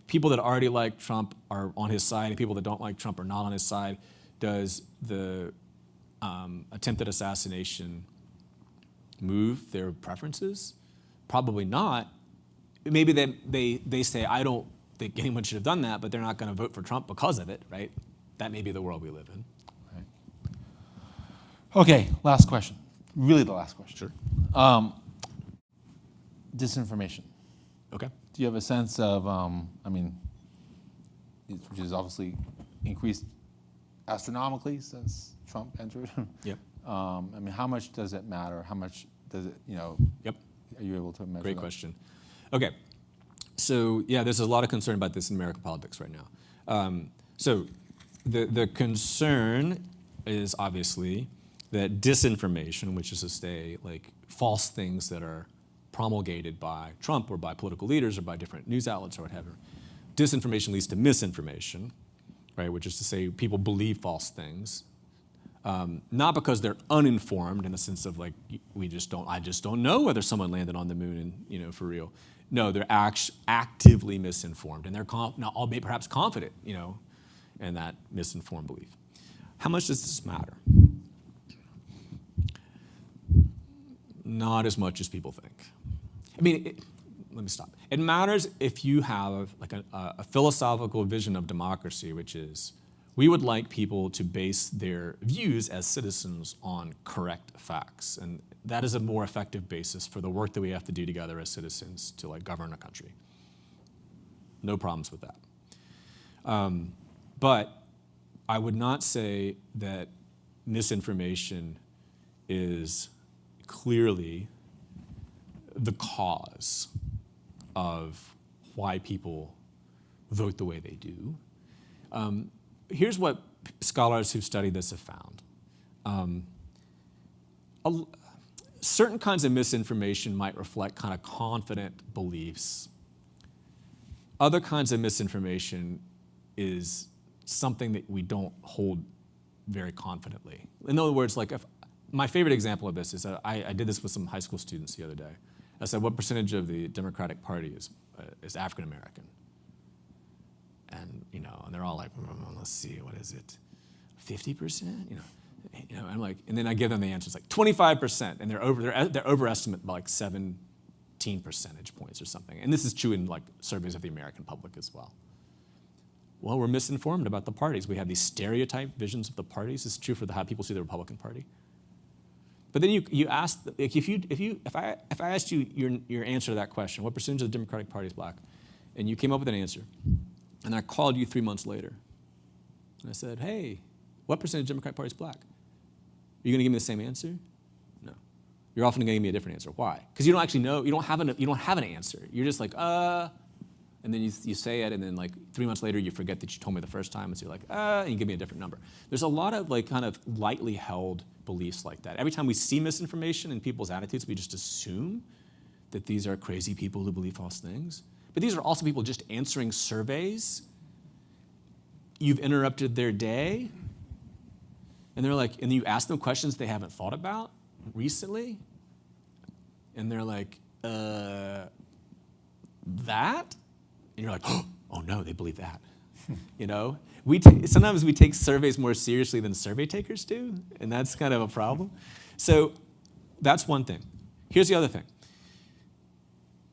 people that already like Trump are on his side and people that don't like Trump are not on his side, does the attempted assassination move their preferences? Probably not. Maybe they say, I don't think anyone should have done that, but they're not going to vote for Trump because of it, right? That may be the world we live in. Right. Okay, last question. Really the last question. Sure. Disinformation. Okay. Do you have a sense of, which is obviously increased astronomically since Trump entered? Yep. How much does it matter? How much does it, Yep. Are you able to measure Great that? question. Okay. So, yeah, there's a lot of concern about this in American politics right now. So the concern is obviously that disinformation, which is to say, false things that are promulgated by Trump or by political leaders or by different news outlets or whatever. Disinformation leads to misinformation, right? Which is to say people believe false things, not because they're uninformed in the sense of I just don't know whether someone landed on the moon and for real. No, they're actively misinformed, and they're perhaps confident, in that misinformed belief. How much does this matter? Not as much as people think. I mean, let me stop. It matters if you have like a philosophical vision of democracy, which is we would like people to base their views as citizens on correct facts. And that is a more effective basis for the work that we have to do together as citizens to like govern a country. No problems with that. But I would not say that misinformation is clearly the cause of why people vote the way they do. Here's what scholars who've studied this have found. Certain kinds of misinformation might reflect kind of confident beliefs. Other kinds of misinformation is something that we don't hold very confidently. In other words, like my favorite example of this is I did this with some high school students the other day. I said, what percentage of the Democratic Party is African American? And and they're all like, let's see, what is it? 50%? I'm like, and then I give them the answer. It's like 25%, and they're overestimate by like 17 percentage points or something. And this is true in like surveys of the American public as well. Well, we're misinformed about the parties. We have these stereotype visions of the parties. It's true for how people see the Republican Party. But then you ask, like, if I asked you your answer to that question, what percentage of the Democratic Party is black, and you came up with an answer, and I called you 3 months later, and I said, hey, what percentage of the Democratic Party is black? Are you going to give me the same answer? No. You're often going to give me a different answer. Why? Because you don't actually know. You don't have an answer. You're just like, and then you say it, and then like 3 months later, you forget that you told me the first time, and so you're like, and you give me a different number. There's a lot of like kind of lightly held beliefs like that. Every time we see misinformation in people's attitudes, we just assume that these are crazy people who believe false things. But these are also people just answering surveys. You've interrupted their day, and they're like, and you ask them questions they haven't thought about recently, and they're like, that? And you're like, oh no, they believe that. Sometimes we take surveys more seriously than survey takers do, and that's kind of a problem. So that's one thing. Here's the other thing.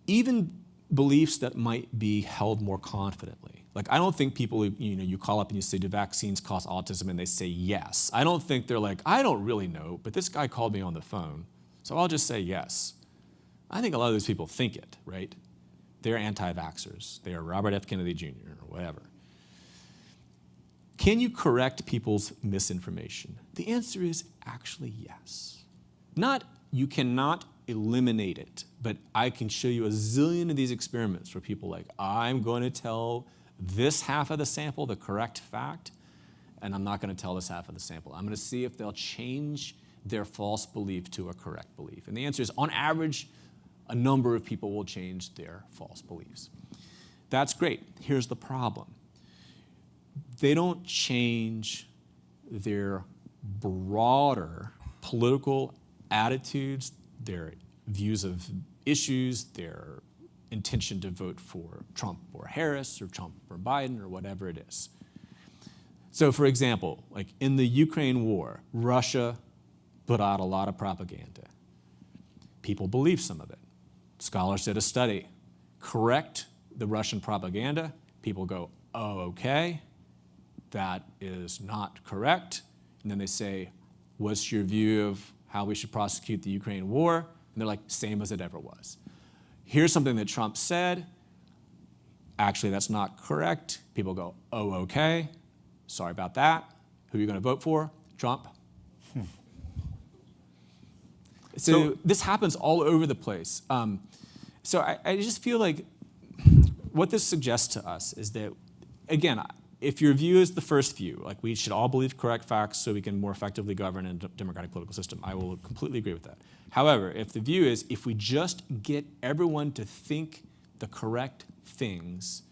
Even beliefs that might be held more confidently. Like, I don't think people, you call up and you say, do vaccines cause autism? And they say yes. I don't think they're like, I don't really know, but this guy called me on the phone, so I'll just say yes. I think a lot of those people think it, right? They're anti-vaxxers. They are Robert F. Kennedy Jr. or whatever. Can you correct people's misinformation? The answer is actually yes. You cannot eliminate it, but I can show you a zillion of these experiments where people like, I'm going to tell this half of the sample the correct fact, and I'm not going to tell this half of the sample. I'm going to see if they'll change their false belief to a correct belief. And the answer is, on average, a number of people will change their false beliefs. That's great. Here's the problem. They don't change their broader political attitudes, their views of issues, their intention to vote for Trump or Harris or Trump or Biden or whatever it is. So for example, like in the Ukraine war, Russia put out a lot of propaganda. People believe some of it. Scholars did a study. Correct the Russian propaganda. People go, oh, okay, that is not correct. And then they say, what's your view of how we should prosecute the Ukraine war? And they're like, same as it ever was. Here's something that Trump said. Actually, that's not correct. People go, oh, okay, sorry about that. Who are you going to vote for? Trump. So this happens all over the place. So I just feel like what this suggests to us is that, again, if your view is the first view, like we should all believe correct facts so we can more effectively govern a democratic political system, I will completely agree with that. However, if the view is if we just get everyone to think the correct things,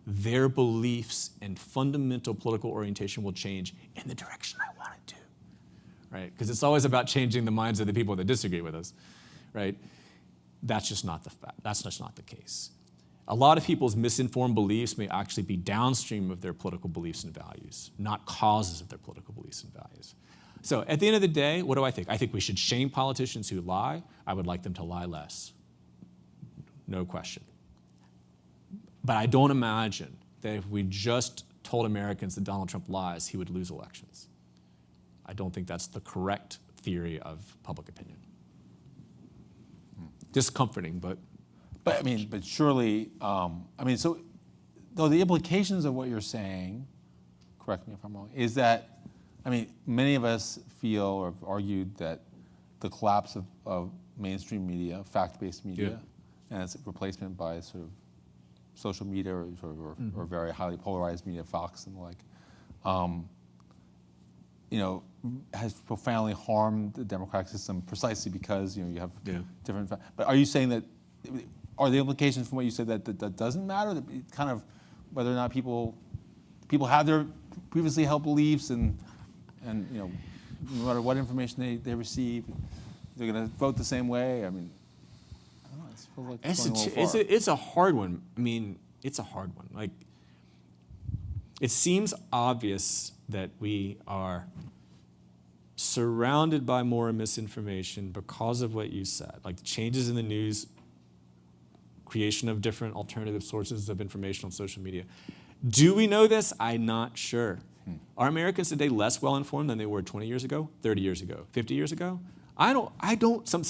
their beliefs and fundamental political orientation will change in the direction I want it to, right? Because it's always about changing the minds of the people that disagree with us, right? That's just not the fact. That's just not the case. A lot of people's misinformed beliefs may actually be downstream of their political beliefs and values, not causes of their political beliefs and values. So at the end of the day, what do I think? I think we should shame politicians who lie. I would like them to lie less. No question. But I don't imagine that if we just told Americans that Donald Trump lies, he would lose elections. I don't think that's the correct theory of public opinion. Discomforting, but But surely, so though the implications of what you're saying, correct me if I'm wrong, is that, many of us feel or have argued that the collapse of mainstream media, fact-based media, and its replacement by sort of social media or very highly polarized media, Fox and the like, has profoundly harmed the democratic system precisely because you have different. But are you saying that? Are the implications from what you said that doesn't matter? That it kind of whether or not people have their previously held beliefs and no matter what information they receive, they're going to vote the same way. I don't know. It feels like it's going a little far. It's a hard one. It's a hard one. Like, it seems obvious that we are surrounded by more misinformation because of what you said, like the changes in the news, creation of different alternative sources of information on social media. Do we know this? I'm not sure. Are Americans today less well-informed than they were 20 years ago, 30 years ago, 50 years ago? I don't, some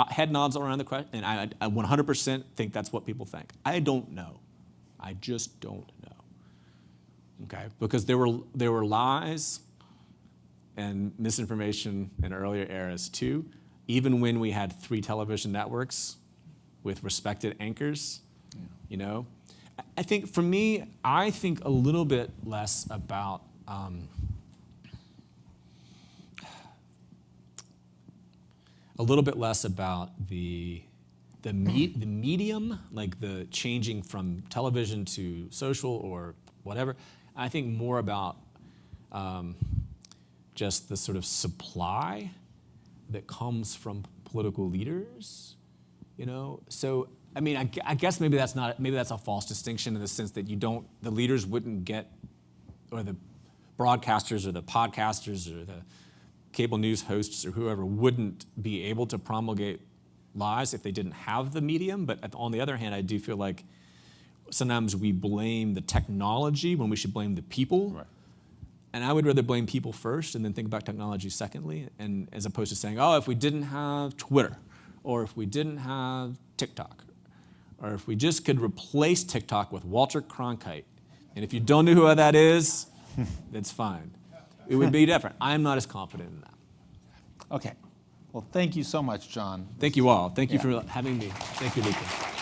head nods around the question, and I 100% think that's what people think. I don't know. I just don't know. Okay, because there were lies and misinformation in earlier eras too, even when we had 3 television networks with respected anchors, I think for me, I think a little bit less about the medium, like the changing from television to social or whatever. I think more about just the sort of supply that comes from political leaders, So I guess maybe that's a false distinction in the sense that the leaders wouldn't get, or the broadcasters or the podcasters or the cable news hosts or whoever wouldn't be able to promulgate lies if they didn't have the medium. But on the other hand, I do feel like sometimes we blame the technology when we should blame the people. Right. And I would rather blame people first and then think about technology secondly, and as opposed to saying, if we didn't have Twitter, or if we didn't have TikTok, or if we just could replace TikTok with Walter Cronkite, and if you don't know who that is, that's fine. It would be different. I'm not as confident in that. Okay. Well, thank you so much, John. Thank you all. Thank you for having me. Thank you, Lucan.